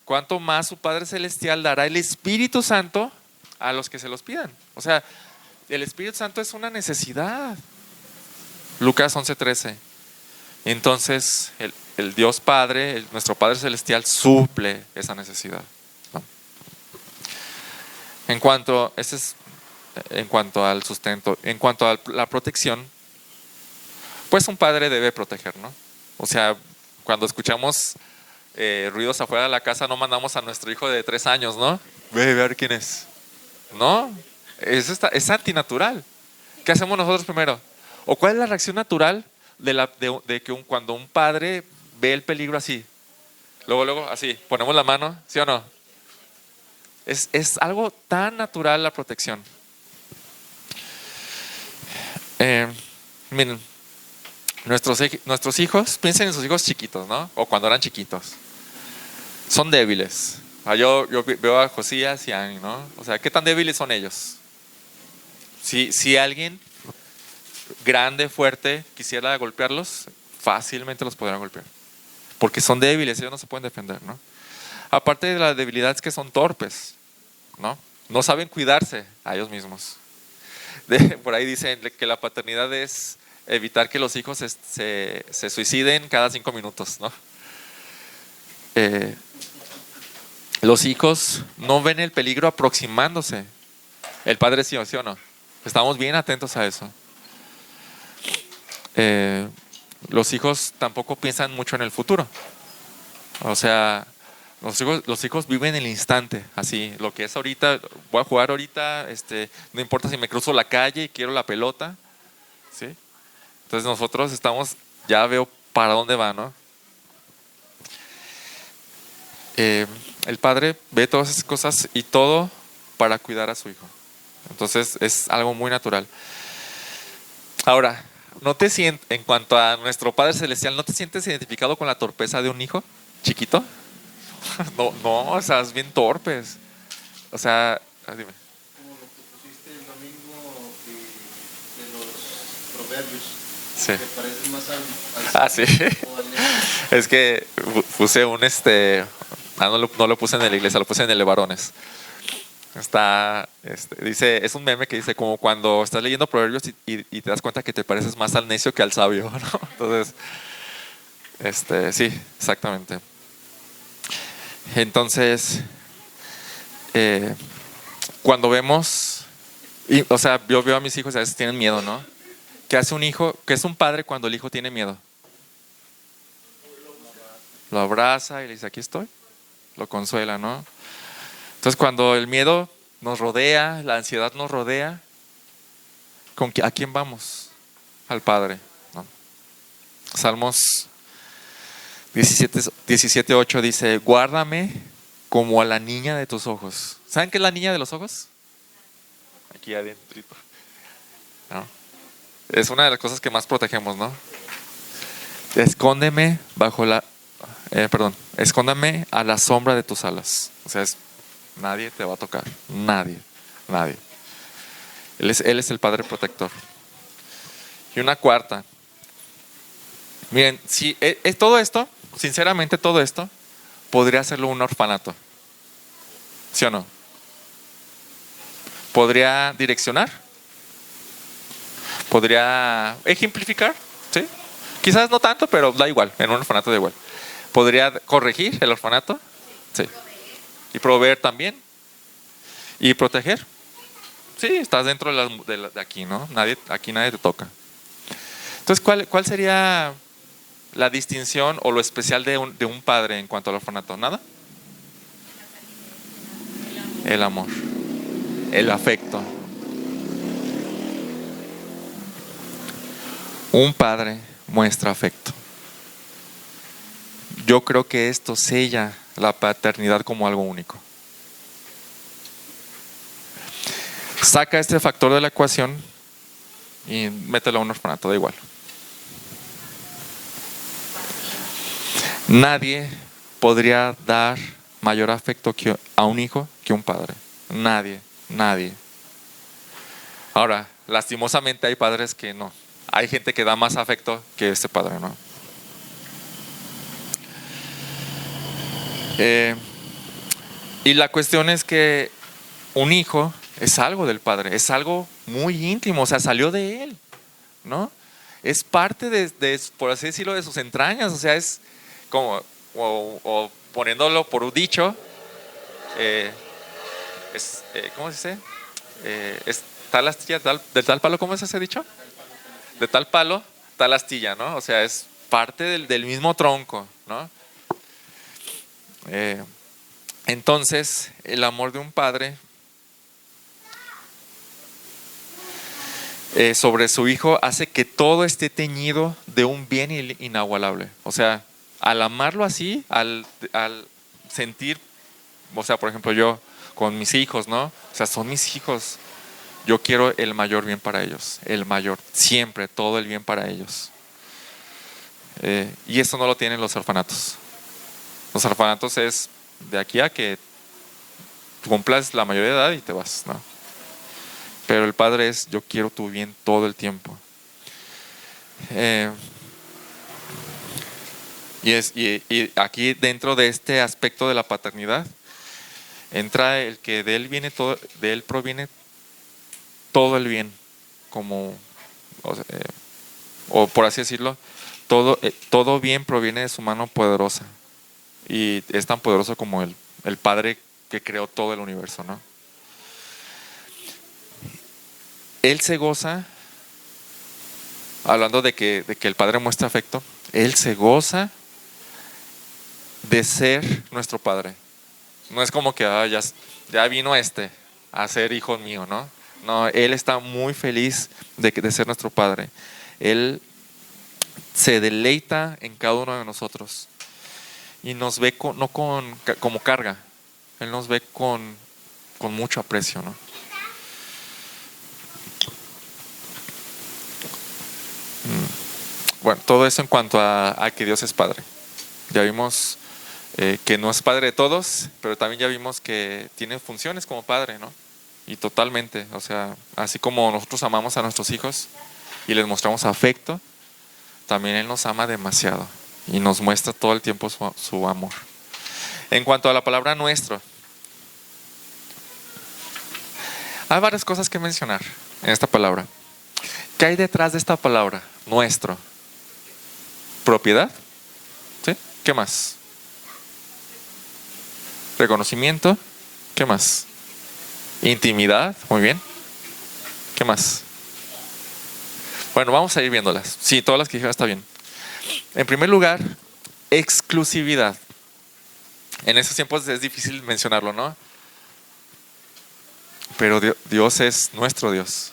¿cuánto más su Padre Celestial dará el Espíritu Santo a los que se los pidan? O sea, el Espíritu Santo es una necesidad. Lucas 11:13. Entonces, el Dios Padre, nuestro Padre Celestial, suple esa necesidad, ¿no? En cuanto al sustento, en cuanto a la protección, pues un padre debe proteger, ¿no? O sea, cuando escuchamos ruidos afuera de la casa, no mandamos a nuestro hijo de 3 años, ¿no? Ve a ver quién es. No, es antinatural. ¿Qué hacemos nosotros primero? ¿O cuál es la reacción natural de que cuando un padre ve el peligro así? Luego, así, ponemos la mano, ¿sí o no? Es algo tan natural la protección. Miren, nuestros hijos, piensen en sus hijos chiquitos, ¿no? O cuando eran chiquitos. Son débiles. Yo veo a Josías y a Ani, ¿no? O sea, ¿qué tan débiles son ellos? Si alguien grande, fuerte, quisiera golpearlos, fácilmente los podrán golpear. Porque son débiles, ellos no se pueden defender, ¿no? Aparte de la debilidad es que son torpes, ¿no? No saben cuidarse a ellos mismos. Por ahí dicen que la paternidad es evitar que los hijos se suiciden cada 5 minutos, ¿no? Los hijos no ven el peligro aproximándose. El padre sí o no. Estamos bien atentos a eso. Los hijos tampoco piensan mucho en el futuro. O sea, los hijos viven el instante, así, lo que es ahorita, voy a jugar ahorita, no importa si me cruzo la calle y quiero la pelota, ¿sí? Entonces nosotros ya veo para dónde va, ¿no? El padre ve todas esas cosas y todo para cuidar a su hijo. Entonces es algo muy natural. Ahora, en cuanto a nuestro Padre Celestial, ¿no te sientes identificado con la torpeza de un hijo chiquito? No, o sea, es bien torpes. O sea, dime. Como lo que pusiste el domingo de los proverbios. Sí. ¿Te pareces más al Sí. o al necio? Es que puse no lo puse en la iglesia, lo puse en el de varones. Dice, es un meme que dice como cuando estás leyendo proverbios y te das cuenta que te pareces más al necio que al sabio, ¿no? Entonces, sí, exactamente. Entonces, cuando vemos, o sea, yo veo a mis hijos, a veces tienen miedo, ¿no? ¿Qué hace un hijo, qué es un padre cuando el hijo tiene miedo? Lo abraza y le dice, aquí estoy. Lo consuela, ¿no? Entonces, cuando el miedo nos rodea, la ansiedad nos rodea, ¿a quién vamos? Al Padre, ¿no? Salmos 17:8 dice, guárdame como a la niña de tus ojos. ¿Saben qué es la niña de los ojos? Aquí adentrito, ¿no? Es una de las cosas que más protegemos, ¿no? Escóndeme escóndame a la sombra de tus alas. O sea, nadie te va a tocar. Nadie. Él es el Padre protector. Y una cuarta. Miren, si todo esto, sinceramente todo esto, podría hacerlo un orfanato. ¿Sí o no? ¿Podría direccionar? ¿Podría ejemplificar? ¿Sí? Quizás no tanto, pero da igual, en un orfanato da igual. ¿Podría corregir el orfanato? Sí. ¿Y proveer también? ¿Y proteger? Sí, estás dentro de aquí, ¿no? Aquí nadie te toca. Entonces, ¿cuál sería la distinción o lo especial de un padre en cuanto al orfanato? ¿Nada? El amor, el afecto. Un padre muestra afecto. Yo creo que esto sella la paternidad como algo único. Saca este factor de la ecuación y mételo a un orfanato, da igual. Nadie podría dar mayor afecto a un hijo que un padre. Nadie. Ahora, lastimosamente hay padres que no. Hay gente que da más afecto que este padre, ¿no? Y la cuestión es que un hijo es algo del padre, es algo muy íntimo, o sea, salió de él, ¿no? Es parte por así decirlo, de sus entrañas, o sea, es como, o poniéndolo por un dicho, ¿cómo se dice? Es tal astilla, de tal palo, ¿cómo es ese dicho? De tal palo, tal astilla, ¿no? O sea, es parte del mismo tronco, ¿no? Entonces, el amor de un padre sobre su hijo hace que todo esté teñido de un bien inagualable. O sea, al amarlo así, al sentir, o sea, por ejemplo, yo con mis hijos, ¿no? O sea, son mis hijos. Yo quiero el mayor bien para ellos, el mayor, siempre, todo el bien para ellos. Y eso no lo tienen los orfanatos. Los orfanatos es de aquí a que cumplas la mayoría de edad y te vas, ¿no? Pero el padre es, yo quiero tu bien todo el tiempo. Y aquí dentro de este aspecto de la paternidad entra el que de él proviene todo el bien, como, o por así decirlo, todo bien proviene de su mano poderosa. Y es tan poderoso como el Padre que creó todo el universo, ¿no? Él se goza, hablando de que el Padre muestra afecto, Él se goza de ser nuestro Padre. No es como que ya vino a ser hijo mío, ¿no? No, Él está muy feliz de ser nuestro Padre. Él se deleita en cada uno de nosotros. Y nos ve no como carga. Él nos ve con mucho aprecio, ¿no? Bueno, todo eso en cuanto a que Dios es Padre. Ya vimos que no es Padre de todos, pero también ya vimos que tiene funciones como Padre, ¿no? Y totalmente, o sea, así como nosotros amamos a nuestros hijos y les mostramos afecto, también Él nos ama demasiado y nos muestra todo el tiempo su amor. En cuanto a la palabra nuestro, hay varias cosas que mencionar en esta palabra. ¿Qué hay detrás de esta palabra? Nuestro. ¿Propiedad? ¿Sí? ¿Qué más? Reconocimiento. ¿Qué más? Intimidad, muy bien. ¿Qué más? Bueno, vamos a ir viéndolas. Sí, todas las que dijeron está bien. En primer lugar, exclusividad. En esos tiempos es difícil mencionarlo, ¿no? Pero Dios es nuestro Dios.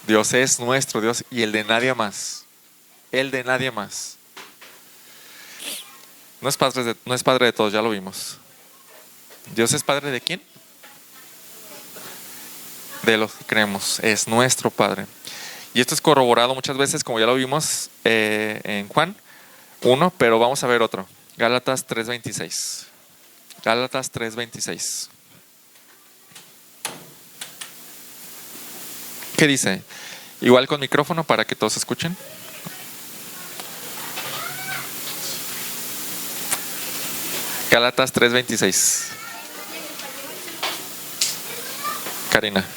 Dios es nuestro Dios y el de nadie más. El de nadie más. No es padre de todos, ya lo vimos. ¿Dios es padre de quién? De los que creemos. Es nuestro Padre. Y esto es corroborado muchas veces, como ya lo vimos en Juan 1, pero vamos a ver otro. Gálatas 3:26. Gálatas 3:26. ¿Qué dice? Igual con micrófono para que todos escuchen. Gálatas 3:26. Karina.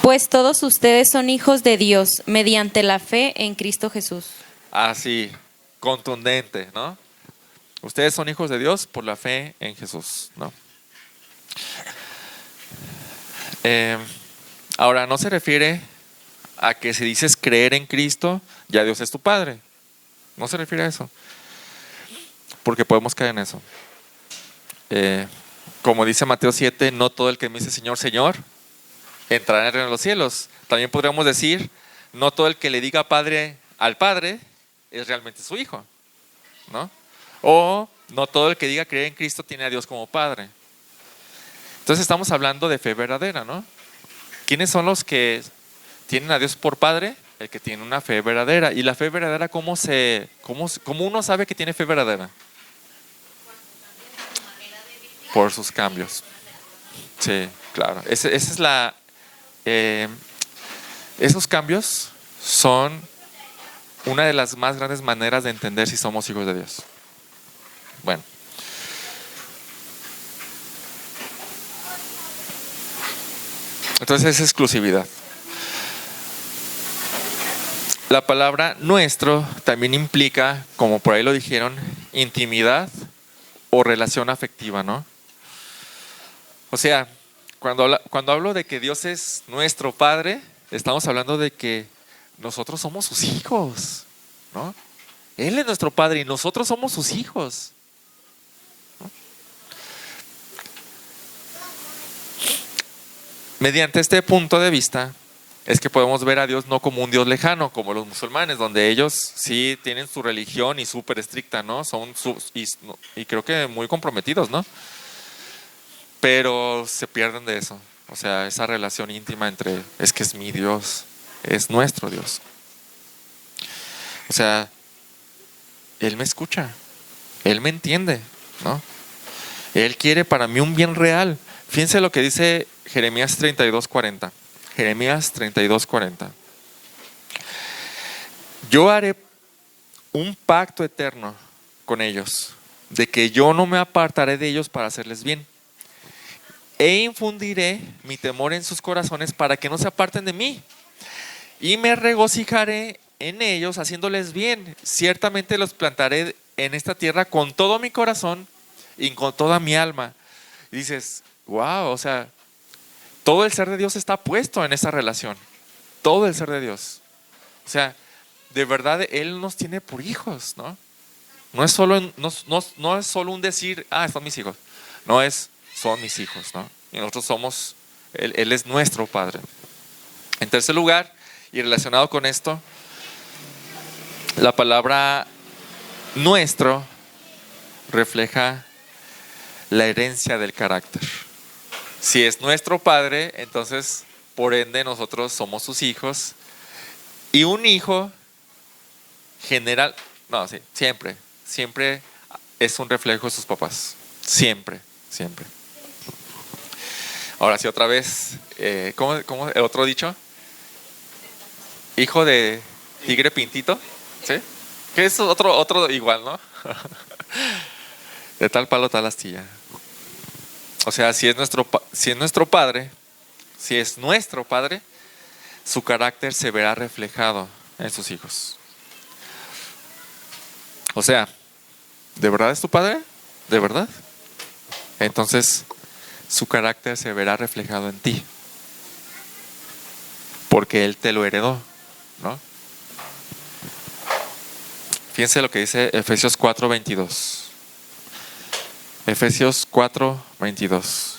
Pues todos ustedes son hijos de Dios mediante la fe en Cristo Jesús. Así, contundente, ¿no? Ustedes son hijos de Dios por la fe en Jesús, ¿no? Ahora, no se refiere a que si dices creer en Cristo, ya Dios es tu Padre. No se refiere a eso. Porque podemos caer en eso. Como dice Mateo 7, no todo el que me dice Señor, Señor, entrará en el reino de los cielos. También podríamos decir, no todo el que le diga Padre al Padre es realmente su hijo, ¿no? O no todo el que diga creer en Cristo tiene a Dios como Padre. Entonces estamos hablando de fe verdadera, ¿no? ¿Quiénes son los que tienen a Dios por Padre? El que tiene una fe verdadera. ¿Y la fe verdadera cómo uno sabe que tiene fe verdadera? Por sus cambios. Sí, claro. Esa es la... esos cambios son una de las más grandes maneras de entender si somos hijos de Dios. Bueno. Entonces es exclusividad. La palabra nuestro también implica, como por ahí lo dijeron, intimidad o relación afectiva, ¿no? O sea, cuando hablo de que Dios es nuestro Padre, estamos hablando de que nosotros somos sus hijos, ¿no? Él es nuestro Padre y nosotros somos sus hijos, ¿no? Mediante este punto de vista es que podemos ver a Dios no como un Dios lejano, como los musulmanes, donde ellos sí tienen su religión y súper estricta, ¿no? Y creo que muy comprometidos, ¿no? Pero se pierden de eso. O sea, esa relación íntima entre, es que es mi Dios, es nuestro Dios. O sea, Él me escucha, Él me entiende, ¿no? Él quiere para mí un bien real. Fíjense lo que dice Jeremías 32:40. Jeremías 32:40. Yo haré un pacto eterno con ellos, de que yo no me apartaré de ellos para hacerles bien. E infundiré mi temor en sus corazones para que no se aparten de mí. Y me regocijaré en ellos haciéndoles bien. Ciertamente los plantaré en esta tierra con todo mi corazón y con toda mi alma. Y dices, wow, o sea, todo el ser de Dios está puesto en esa relación. Todo el ser de Dios. O sea, de verdad Él nos tiene por hijos, ¿no? No es solo un decir, son mis hijos. No es, son mis hijos, ¿no? Y nosotros somos, Él es nuestro Padre. En tercer lugar, y relacionado con esto, la palabra nuestro refleja la herencia del carácter. Si es nuestro Padre, entonces por ende nosotros somos sus hijos. Y un hijo siempre es un reflejo de sus papás. Siempre. Ahora sí, otra vez, ¿cómo el otro dicho? Hijo de tigre pintito, ¿sí? Que es otro igual, ¿no? De tal palo, tal astilla. O sea, si es nuestro Padre, su carácter se verá reflejado en sus hijos. O sea, ¿de verdad es tu padre? ¿De verdad? Entonces, su carácter se verá reflejado en ti. Porque Él te lo heredó, ¿no? Fíjense lo que dice Efesios 4:22. Efesios 4:22.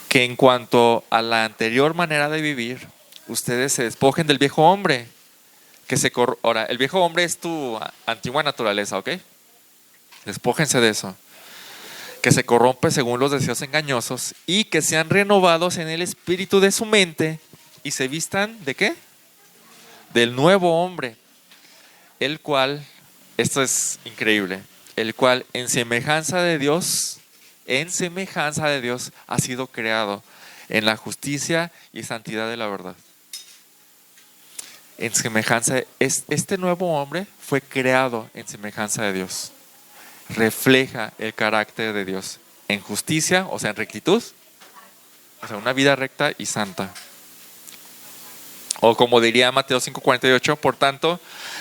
Que en cuanto a la anterior manera de vivir, ustedes se despojen del viejo hombre. Ahora, el viejo hombre es tu antigua naturaleza, ¿ok? Despójense de eso. Que se corrompe según los deseos engañosos y que sean renovados en el espíritu de su mente y se vistan ¿de qué? Del nuevo hombre, el cual, esto es increíble, el cual en semejanza de Dios ha sido creado en la justicia y santidad de la verdad. En semejanza, este nuevo hombre fue creado en semejanza de Dios. Refleja el carácter de Dios en justicia, o sea, en rectitud, o sea, una vida recta y santa. O como diría Mateo 5:48, por tanto,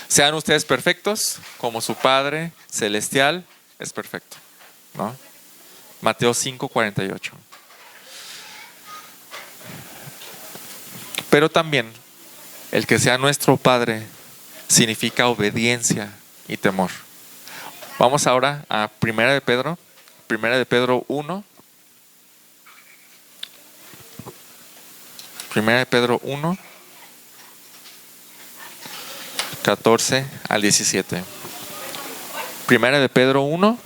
sean ustedes perfectos como su Padre Celestial es perfecto, ¿no? Mateo 5:48. Pero también, el que sea nuestro Padre significa obediencia y temor. Vamos ahora a Primera de Pedro 1. Primera de Pedro 1, 14 al 17. Primera de Pedro 1,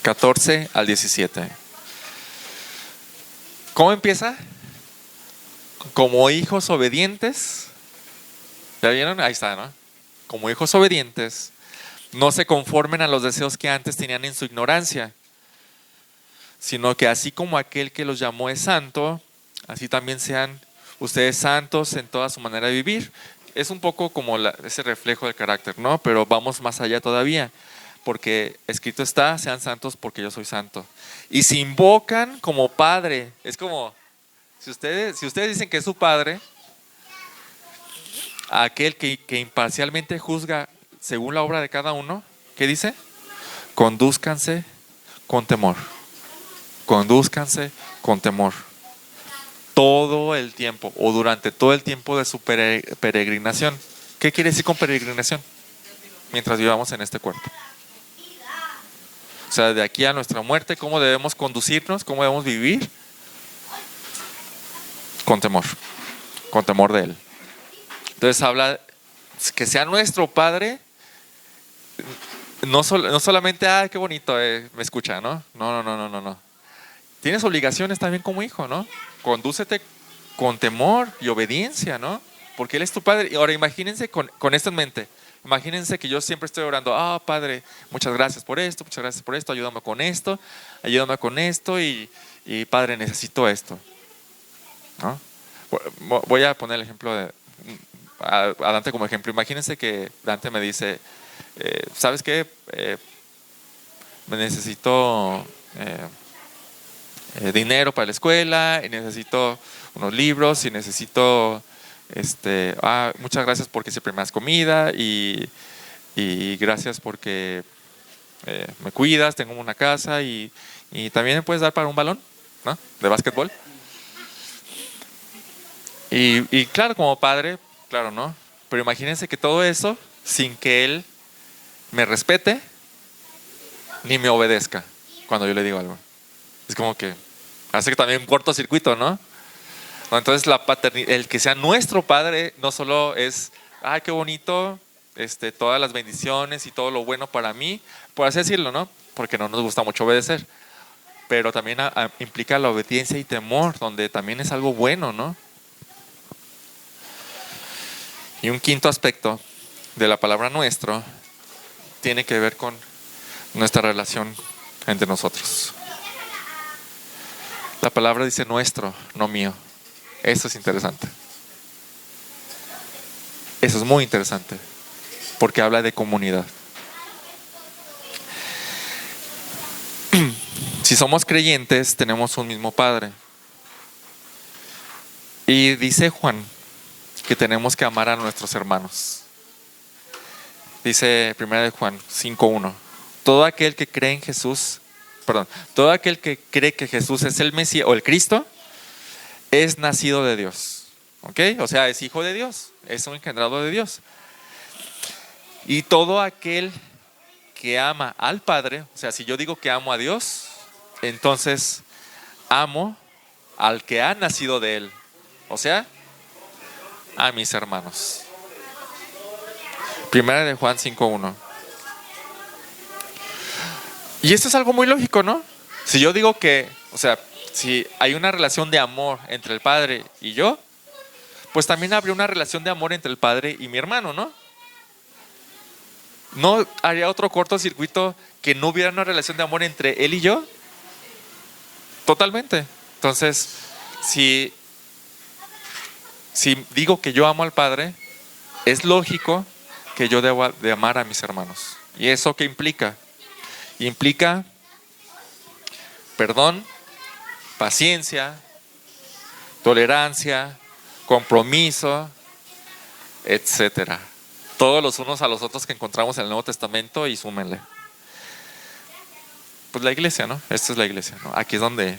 14 al 17. ¿Cómo empieza? Como hijos obedientes. ¿Ya vieron? Ahí está, ¿no? Como hijos obedientes, no se conformen a los deseos que antes tenían en su ignorancia, sino que así como aquel que los llamó es santo, así también sean ustedes santos en toda su manera de vivir. Es un poco como ese reflejo del carácter, ¿no? Pero vamos más allá todavía, porque escrito está, sean santos porque yo soy santo. Y si invocan como Padre, es como, si ustedes dicen que es su Padre, a aquel que imparcialmente juzga según la obra de cada uno, ¿qué dice? Condúzcanse con temor. Condúzcanse con temor. Todo el tiempo o durante todo el tiempo de su peregrinación. ¿Qué quiere decir con peregrinación? Mientras vivamos en este cuerpo. O sea, de aquí a nuestra muerte, ¿cómo debemos conducirnos? ¿Cómo debemos vivir? Con temor de Él. Entonces habla que sea nuestro Padre, no solamente, qué bonito, me escucha, ¿no? No. Tienes obligaciones también como hijo, ¿no? Condúcete con temor y obediencia, ¿no? Porque Él es tu Padre. Y ahora imagínense con esto en mente. Imagínense que yo siempre estoy orando, Padre, muchas gracias por esto, ayúdame con esto y Padre, necesito esto, ¿no? Voy a poner el ejemplo a Dante como ejemplo. Imagínense que Dante me dice, ¿sabes qué? Necesito dinero para la escuela, y necesito unos libros, y necesito muchas gracias porque siempre me das comida y gracias porque me cuidas, tengo una casa y también me puedes dar para un balón, ¿no? De básquetbol. Y claro, como padre, claro, ¿no? Pero imagínense que todo eso sin que Él me respete ni me obedezca cuando yo le digo algo. Es como que hace que también un cortocircuito, ¿no? Entonces el que sea nuestro Padre no solo es, qué bonito, todas las bendiciones y todo lo bueno para mí, por así decirlo, ¿no? Porque no nos gusta mucho obedecer. Pero también implica la obediencia y temor, donde también es algo bueno, ¿no? Y un quinto aspecto de la palabra nuestro tiene que ver con nuestra relación entre nosotros. La palabra dice nuestro, no mío. Eso es interesante. Eso es muy interesante, porque habla de comunidad. Si somos creyentes, tenemos un mismo Padre. Y dice Juan que tenemos que amar a nuestros hermanos. Dice 1 de Juan 5:1. Todo aquel que cree en Jesús, todo aquel que cree que Jesús es el Mesías o el Cristo, es nacido de Dios. ¿Ok? O sea, es hijo de Dios, es un engendrado de Dios. Y todo aquel que ama al Padre, o sea, si yo digo que amo a Dios, entonces amo al que ha nacido de Él. O sea, a mis hermanos. 1 de Juan 5:1. Y esto es algo muy lógico, ¿no? Si yo digo que, o sea, si hay una relación de amor entre el Padre y yo, pues también habría una relación de amor entre el Padre y mi hermano, ¿no? ¿No haría otro cortocircuito que no hubiera una relación de amor entre él y yo? Totalmente. Entonces, si digo que yo amo al Padre, es lógico que yo debo de amar a mis hermanos. ¿Y eso qué implica? Implica perdón, paciencia, tolerancia, compromiso, etcétera. Todos los unos a los otros que encontramos en el Nuevo Testamento y súmenle. Pues la iglesia, ¿no? Esta es la iglesia, ¿no? Aquí es donde,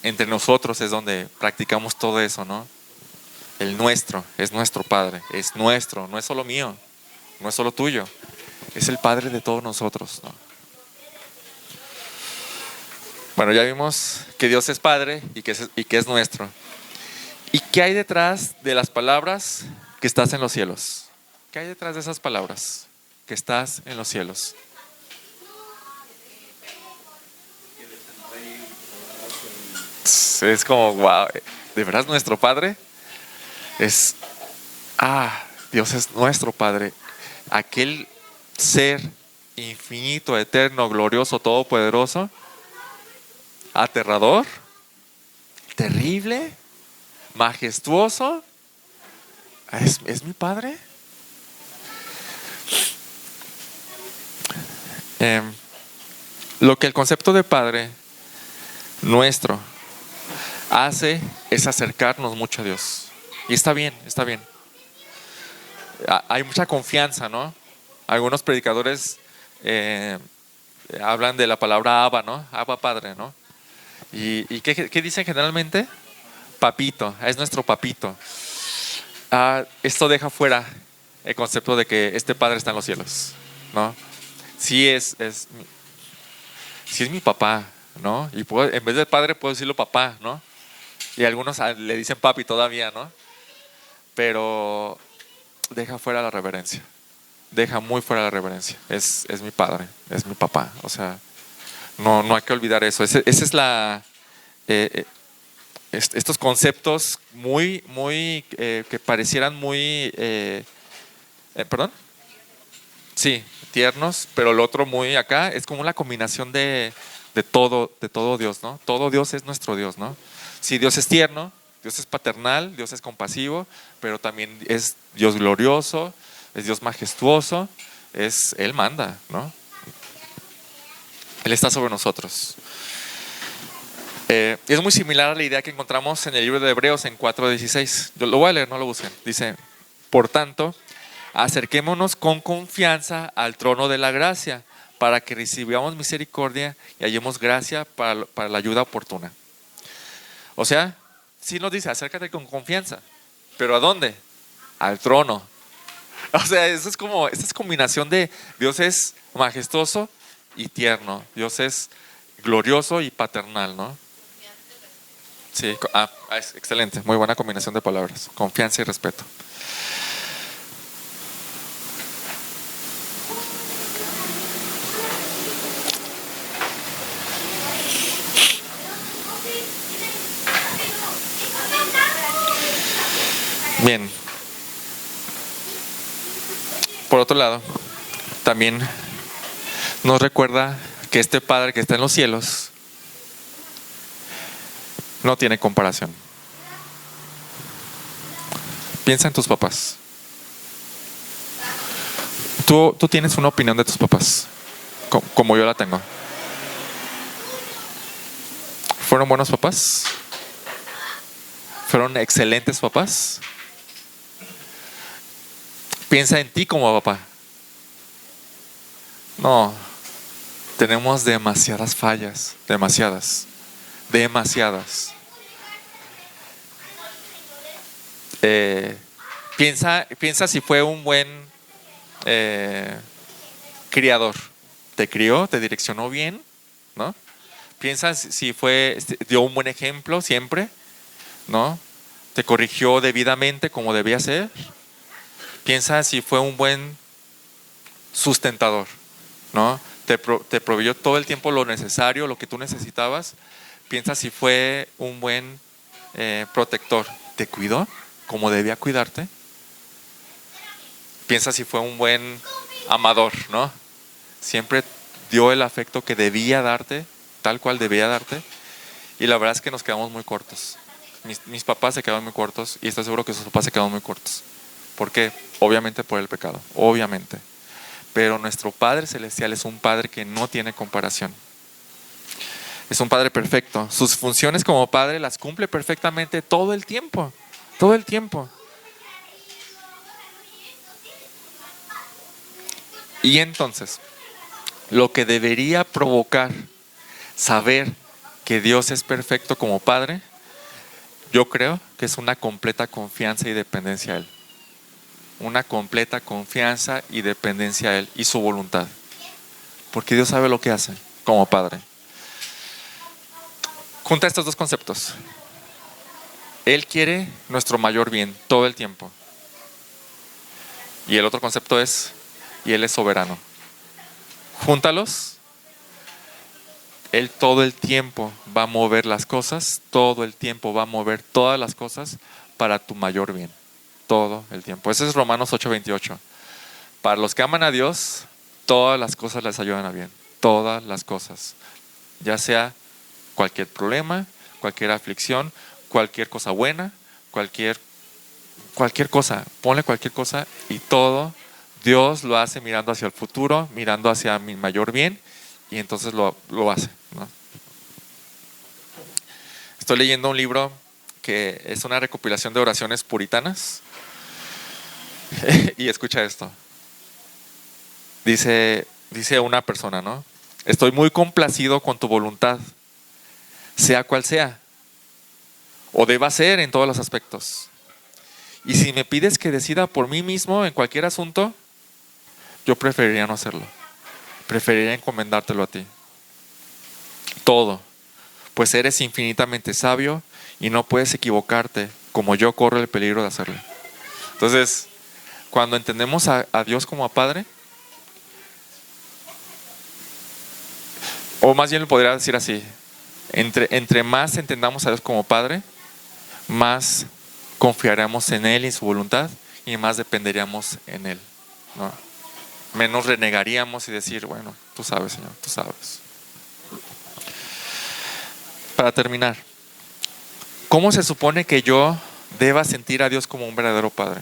entre nosotros es donde practicamos todo eso, ¿no? El nuestro, es nuestro Padre, es nuestro, no es solo mío, no es solo tuyo, es el Padre de todos nosotros, ¿no? Bueno, ya vimos que Dios es Padre y que es nuestro. ¿Y qué hay detrás de las palabras que estás en los cielos? ¿Qué hay detrás de esas palabras que estás en los cielos? Es como, wow, ¿de verdad nuestro Padre? Dios es nuestro Padre. Aquel ser infinito, eterno, glorioso, todopoderoso, aterrador, terrible, majestuoso. ¿Es mi Padre? Lo que el concepto de Padre nuestro hace es acercarnos mucho a Dios. Y está bien, está bien. Hay mucha confianza, ¿no? Algunos predicadores hablan de la palabra Abba, ¿no? Abba Padre, ¿no? ¿Y qué dicen generalmente? Papito, es nuestro papito. Esto deja fuera el concepto de que este Padre está en los cielos, ¿no? Sí es mi papá, ¿no? Y en vez de padre puedo decirlo papá, ¿no? Y algunos le dicen papi todavía, ¿no? Pero deja fuera la reverencia. Deja muy fuera la reverencia. Es mi padre, es mi papá. O sea, no hay que olvidar eso. Esa es estos conceptos muy, que parecieran muy, ¿perdón? Sí, tiernos, pero el otro muy acá es como una combinación de todo Dios, ¿no? Todo Dios es nuestro Dios, ¿no? Sí, Dios es tierno, Dios es paternal, Dios es compasivo, pero también es Dios glorioso, es Dios majestuoso, Él manda, ¿no? Él está sobre nosotros. Es muy similar a la idea que encontramos en el libro de Hebreos en 4:16. Yo lo voy a leer, no lo busquen. Dice, por tanto, acerquémonos con confianza al trono de la gracia para que recibamos misericordia y hallemos gracia para la ayuda oportuna. O sea, sí nos dice, acércate con confianza. ¿Pero a dónde? Al trono. O sea, esta es combinación de Dios es majestuoso y tierno. Dios es glorioso y paternal, ¿no? Sí, es excelente, muy buena combinación de palabras. Confianza y respeto. Bien. Por otro lado, también nos recuerda que este Padre que está en los cielos no tiene comparación. Piensa en tus papás. Tú tienes una opinión de tus papás, como yo la tengo. ¿Fueron buenos papás? ¿Fueron excelentes papás? Piensa en ti como papá. No, tenemos demasiadas fallas, demasiadas. Piensa si fue un buen criador. Te crió, te direccionó bien, ¿no? Piensa si dio un buen ejemplo siempre, ¿no? Te corrigió debidamente como debía ser. Piensa si fue un buen sustentador, ¿no? Te proveyó todo el tiempo lo necesario, lo que tú necesitabas. Piensa si fue un buen protector. ¿Te cuidó como debía cuidarte? Piensa si fue un buen amador, ¿no? Siempre dio el afecto que debía darte, tal cual debía darte. Y la verdad es que nos quedamos muy cortos. Mis papás se quedaron muy cortos y estoy seguro que sus papás se quedaron muy cortos. ¿Por qué? Obviamente por el pecado, obviamente. Pero nuestro Padre Celestial es un Padre que no tiene comparación. Es un Padre perfecto. Sus funciones como Padre las cumple perfectamente todo el tiempo. Todo el tiempo. Y entonces, lo que debería provocar saber que Dios es perfecto como Padre, yo creo que es una completa confianza y dependencia a Él. Una completa confianza y dependencia a Él y su voluntad. Porque Dios sabe lo que hace como Padre. Junta estos dos conceptos. Él quiere nuestro mayor bien todo el tiempo. Y el otro concepto es, y Él es soberano. Júntalos. Él todo el tiempo va a mover las cosas, todo el tiempo va a mover todas las cosas para tu mayor bien. Todo el tiempo. Ese es Romanos 8:28. Para los que aman a Dios, todas las cosas les ayudan a bien. Todas las cosas. Ya sea cualquier problema, cualquier aflicción, cualquier cosa buena, cualquier cosa. Ponle cualquier cosa y todo Dios lo hace mirando hacia el futuro, mirando hacia mi mayor bien, y entonces lo hace, ¿no? Estoy leyendo un libro que es una recopilación de oraciones puritanas. Y escucha esto. Dice una persona, ¿no? Estoy muy complacido con tu voluntad, sea cual sea, o deba ser en todos los aspectos. Y si me pides que decida por mí mismo en cualquier asunto, yo preferiría no hacerlo. Preferiría encomendártelo a ti. Todo, pues eres infinitamente sabio y no puedes equivocarte como yo corro el peligro de hacerlo. Entonces, cuando entendemos a Dios como a Padre, o más bien lo podría decir así, entre más entendamos a Dios como Padre, más confiaremos en Él y en su voluntad y más dependeríamos en Él, ¿no? Menos renegaríamos y decir, bueno, tú sabes, Señor, tú sabes. Para terminar, ¿cómo se supone que yo deba sentir a Dios como un verdadero Padre?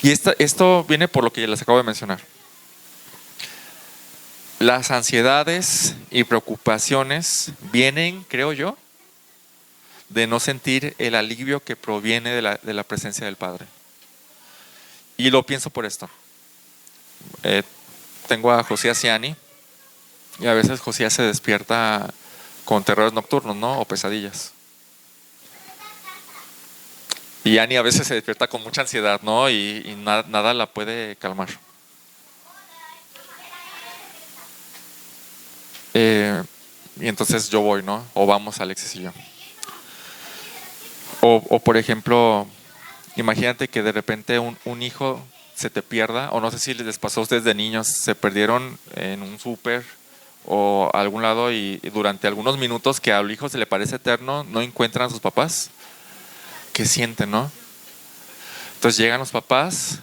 Y esto viene por lo que les acabo de mencionar. Las ansiedades y preocupaciones vienen, creo yo, de no sentir el alivio que proviene de la presencia del Padre. Y lo pienso por esto. Tengo a Josías y Ani, y a veces Josías se despierta con terrores nocturnos, ¿no? O pesadillas. Y Ani a veces se despierta con mucha ansiedad, ¿no? Y nada la puede calmar. Y entonces yo voy, ¿no? O vamos Alexis y yo. O por ejemplo, imagínate que de repente un hijo se te pierda, o no sé si les pasó a ustedes de niños, se perdieron en un súper o a algún lado y durante algunos minutos que al hijo se le parece eterno, no encuentran a sus papás. ¿Qué sienten, no? Entonces llegan los papás.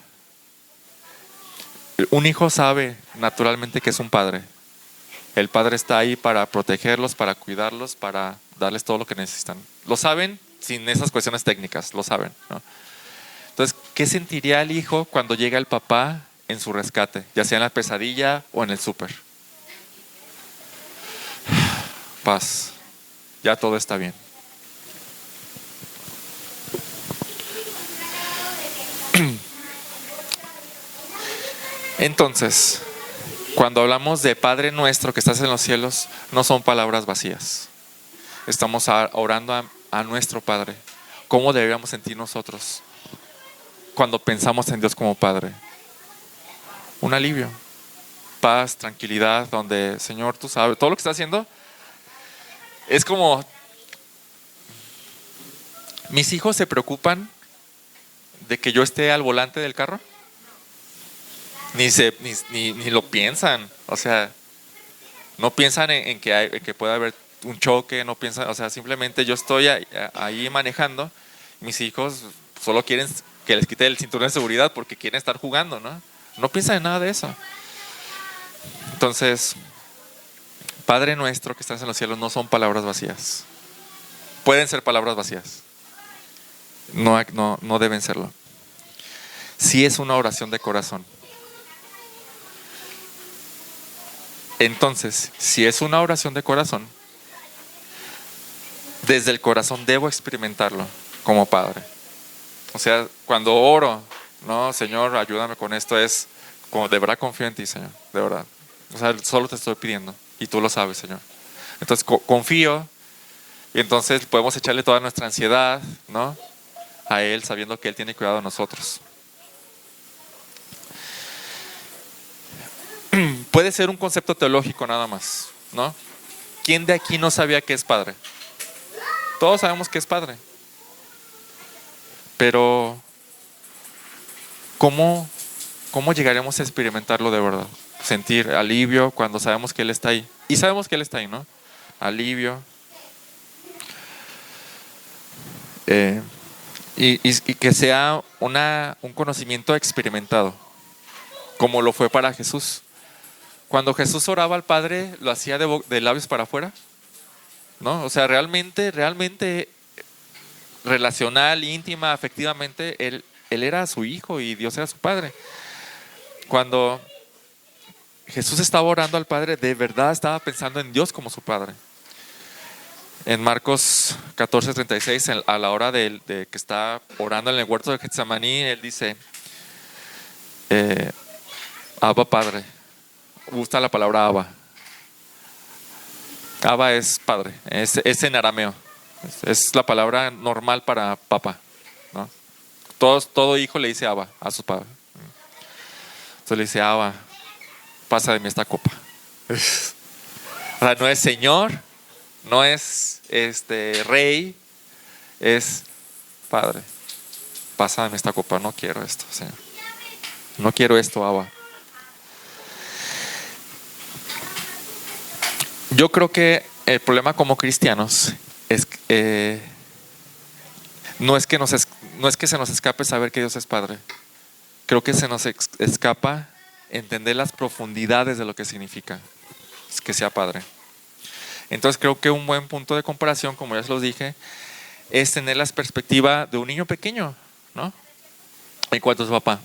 Un hijo sabe naturalmente que es un padre. El padre está ahí para protegerlos, para cuidarlos, para darles todo lo que necesitan. Lo saben sin esas cuestiones técnicas, lo saben, ¿no? Entonces, ¿qué sentiría el hijo cuando llega el papá en su rescate? Ya sea en la pesadilla o en el súper. Paz. Ya todo está bien. Entonces, cuando hablamos de Padre nuestro que estás en los cielos, no son palabras vacías. Estamos orando a nuestro Padre. ¿Cómo deberíamos sentir nosotros cuando pensamos en Dios como Padre? Un alivio, paz, tranquilidad, donde, Señor, tú sabes, todo lo que estás haciendo es como... Mis hijos se preocupan de que yo esté al volante del carro. Ni lo piensan. O sea, no piensan en que pueda haber un choque, no piensan, o sea, simplemente yo estoy ahí manejando. Mis hijos solo quieren que les quite el cinturón de seguridad porque quieren estar jugando, ¿no? No piensan en nada de eso. Entonces, Padre nuestro que estás en los cielos no son palabras vacías. Pueden ser palabras vacías. No deben serlo. Sí es una oración de corazón. Entonces, si es una oración de corazón, desde el corazón debo experimentarlo como Padre. O sea, cuando oro, no, Señor, ayúdame con esto, es como de verdad confío en ti, Señor, de verdad. O sea, solo te estoy pidiendo y tú lo sabes, Señor. Entonces confío y entonces podemos echarle toda nuestra ansiedad, ¿no?, a Él, sabiendo que Él tiene cuidado de nosotros. Puede ser un concepto teológico nada más, ¿no? ¿Quién de aquí no sabía que es Padre? Todos sabemos que es Padre. Pero ¿cómo llegaremos a experimentarlo de verdad? Sentir alivio cuando sabemos que Él está ahí. Y sabemos que Él está ahí, ¿no? Alivio. Y que sea un conocimiento experimentado, como lo fue para Jesús. Cuando Jesús oraba al Padre, ¿lo hacía de labios para afuera? ¿No? O sea, realmente relacional, íntima, afectivamente, él era su hijo y Dios era su Padre. Cuando Jesús estaba orando al Padre, de verdad estaba pensando en Dios como su Padre. En Marcos 14:36, a la hora de que está orando en el huerto de Getsemaní, él dice, Abba Padre. Gusta la palabra Abba. Abba es Padre, es en arameo. Es la palabra normal para papá, ¿no? Todo hijo le dice Abba a su padre. Entonces le dice, Abba, pasa de mí esta copa. O sea, no es Señor, no es Rey, es Padre. Pasa de mí esta copa, no quiero esto, Señor. No quiero esto, Abba. Yo creo que el problema como cristianos es no es que se nos escape saber que Dios es Padre. Creo que se nos escapa entender las profundidades de lo que significa que sea Padre. Entonces creo que un buen punto de comparación, como ya se los dije, es tener la perspectiva de un niño pequeño, ¿no? En cuanto a su papá.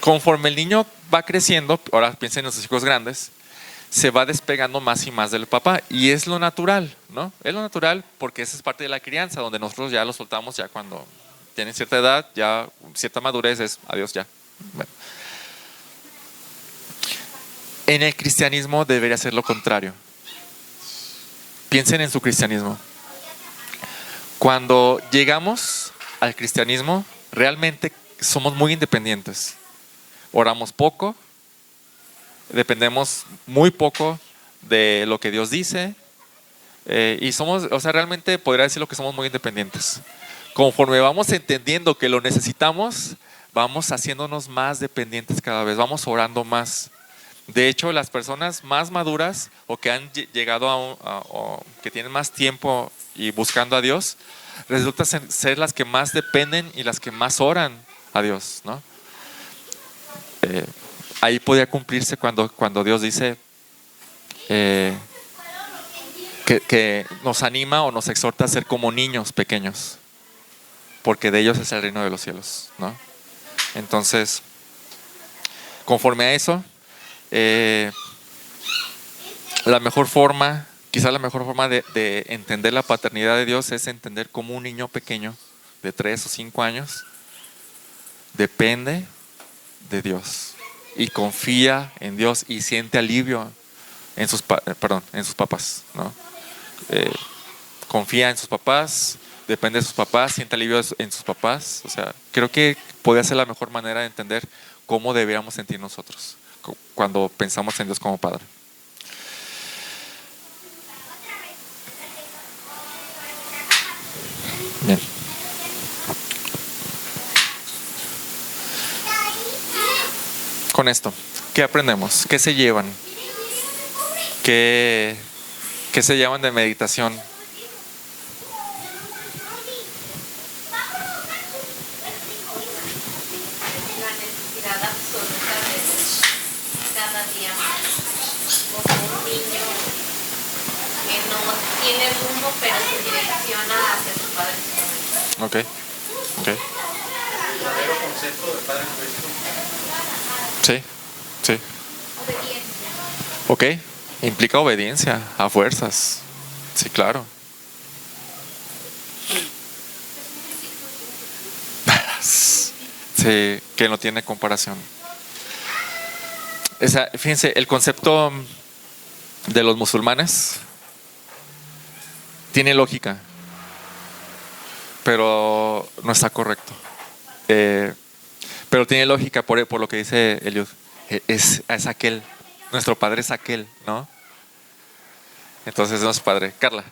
Conforme el niño va creciendo, ahora piensen en sus hijos grandes, se va despegando más y más del papá, y es lo natural, ¿no? Es lo natural porque esa es parte de la crianza, donde nosotros ya lo soltamos ya cuando tienen cierta edad, ya cierta madurez, es adiós ya. Bueno. En el cristianismo debería ser lo contrario. Piensen en su cristianismo. Cuando llegamos al cristianismo, realmente somos muy independientes. Oramos poco, dependemos muy poco de lo que Dios dice, y somos, o sea, realmente podría decirlo que somos muy independientes. Conforme vamos entendiendo que lo necesitamos, vamos haciéndonos más dependientes cada vez, vamos orando más. De hecho, las personas más maduras o que han llegado o que tienen más tiempo y buscando a Dios, resultan ser las que más dependen y las que más oran a Dios, ¿no? Ahí podría cumplirse cuando Dios dice que nos anima o nos exhorta a ser como niños pequeños, porque de ellos es el reino de los cielos, ¿no? Entonces, conforme a eso, quizá la mejor forma de entender la paternidad de Dios es entender como un niño pequeño de 3 o 5 años depende de Dios y confía en Dios y siente alivio en sus papás, ¿no? Confía en sus papás, depende de sus papás, siente alivio en sus papás. O sea, creo que puede ser la mejor manera de entender cómo deberíamos sentir nosotros cuando pensamos en Dios como Padre. Bien. Con esto, ¿qué aprendemos? ¿Qué se llevan? ¿Qué se llevan de meditación? La necesidad absoluta de Dios cada día más, como un niño que no tiene rumbo pero se direcciona hacia su Padre Celestial. Ok. verdadero concepto de Padre Nuestro. Sí, sí. Obediencia. Ok, implica obediencia a fuerzas. Sí, claro. Sí, que no tiene comparación. Fíjense, el concepto de los musulmanes tiene lógica, pero no está correcto. Pero tiene lógica por lo que dice Eliud. Es aquel, nuestro Padre es aquel, ¿no? Entonces es nuestro Padre. Carla.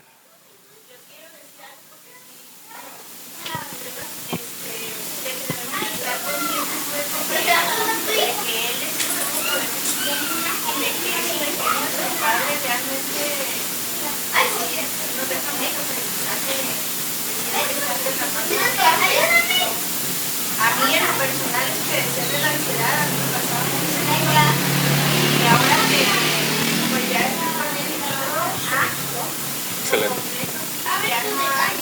A mí en lo personal es que decía de la ansiedad, a mí me pasaba muy seguido. Y ahora que pues ya estoy con él y todo, Excelente. ya no hay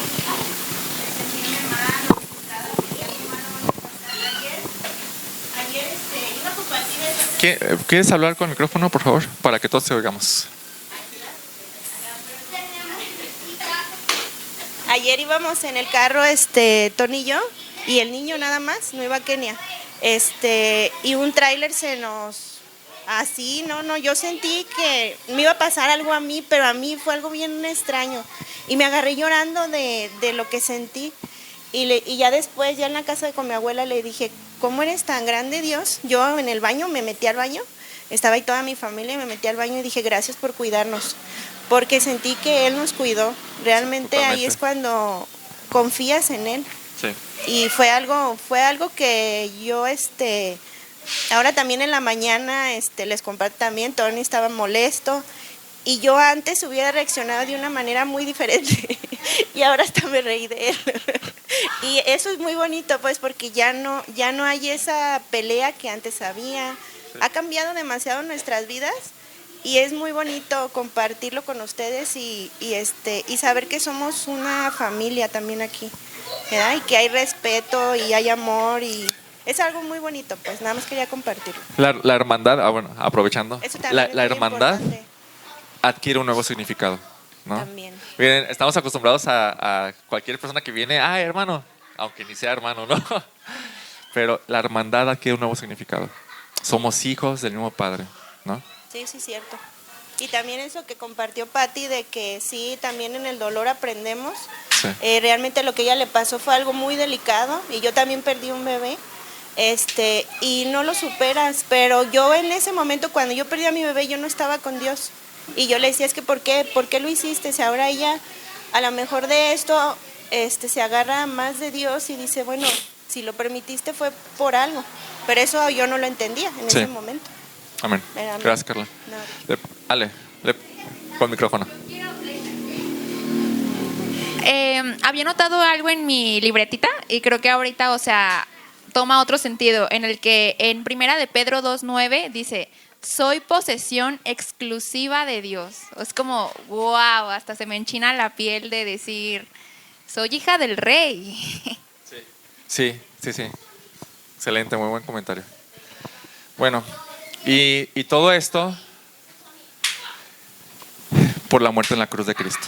de sentirme mal o frustrada porque algo malo va a pasar. Ayer iba a compartir eso. ¿Quieres hablar con el micrófono, por favor? Para que todos te oigamos. Ayer íbamos en el carro, Tony y yo, y el niño nada más, no iba a Kenia. Y un tráiler se nos... Así, yo sentí que me iba a pasar algo a mí, pero a mí fue algo bien extraño. Y me agarré llorando de lo que sentí. Y ya después, ya en la casa con mi abuela, le dije, ¿cómo eres tan grande, Dios? Yo en el baño, me metí al baño, estaba ahí toda mi familia, y me metí al baño y dije, gracias por cuidarnos. Porque sentí que Él nos cuidó. Realmente Totalmente. ahí es cuando confías en Él. Sí. Y fue algo que yo, ahora también en la mañana, les comparto también, Tony estaba molesto. Y yo antes hubiera reaccionado de una manera muy diferente. Y ahora hasta me reí de él. Y eso es muy bonito, pues, porque ya no hay esa pelea que antes había. Sí. Ha cambiado demasiado nuestras vidas. Y es muy bonito compartirlo con ustedes y saber que somos una familia también aquí, ¿verdad? Y que hay respeto y hay amor y es algo muy bonito, pues nada más quería compartirlo. La hermandad, bueno, aprovechando, Eso también es la muy hermandad importante. adquiere un nuevo significado, ¿no? También. Miren, estamos acostumbrados a cualquier persona que viene, hermano, aunque ni sea hermano, ¿no? Pero la hermandad adquiere un nuevo significado. Somos hijos del mismo Padre, ¿no? Sí, cierto. Y también eso que compartió Patti de que sí, también en el dolor aprendemos. Sí. Realmente lo que ella le pasó fue algo muy delicado y yo también perdí un bebé. Y no lo superas, pero yo en ese momento cuando yo perdí a mi bebé yo no estaba con Dios. Y yo le decía, es que ¿por qué lo hiciste? Si ahora ella a lo mejor de esto se agarra más de Dios y dice, bueno, si lo permitiste fue por algo. Pero eso yo no lo entendía en Sí. ese momento. Amén. Amén. Gracias, Carla. No. Ale, con micrófono. Había notado algo en mi libretita y creo que ahorita, o sea, toma otro sentido, en el que en Primera de Pedro 2:9 dice, soy posesión exclusiva de Dios. Es como, wow, hasta se me enchina la piel de decir, soy hija del rey. Sí. Excelente, muy buen comentario. Bueno, y todo esto por la muerte en la cruz de Cristo.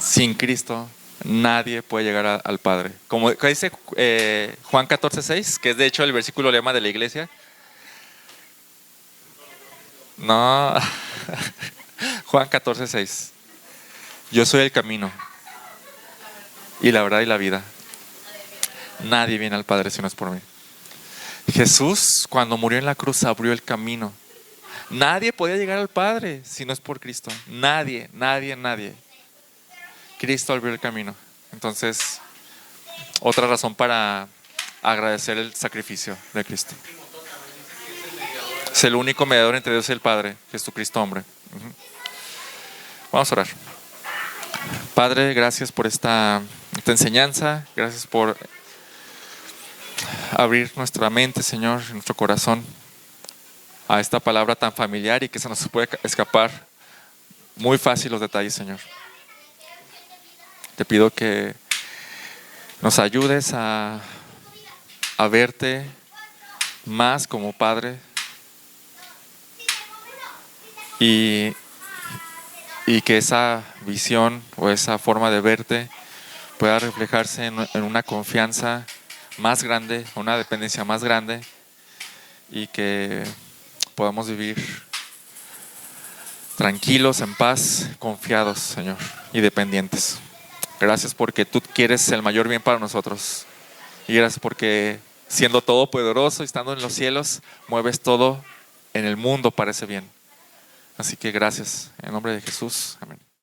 Sin Cristo Nadie puede llegar al Padre. Como dice Juan 14:6, que es de hecho el versículo lema de la iglesia. No, Juan 14:6. Yo soy el camino y la verdad y la vida. Nadie viene al Padre si no es por mí. Jesús, cuando murió en la cruz, abrió el camino. Nadie podía llegar al Padre si no es por Cristo. Nadie. Cristo abrió el camino. Entonces, otra razón para agradecer el sacrificio de Cristo. Es el único mediador entre Dios y el Padre, Jesucristo hombre. Vamos a orar. Padre, gracias por esta enseñanza. Gracias por abrir nuestra mente, Señor, nuestro corazón a esta palabra tan familiar y que se nos puede escapar muy fácil los detalles, Señor. Te pido que nos ayudes a verte más como Padre y que esa visión o esa forma de verte pueda reflejarse en una confianza más grande, una dependencia más grande, y que podamos vivir tranquilos, en paz, confiados, Señor, y dependientes. Gracias porque tú quieres el mayor bien para nosotros. Y gracias porque siendo todopoderoso y estando en los cielos, mueves todo en el mundo para ese bien. Así que gracias. En nombre de Jesús. Amén.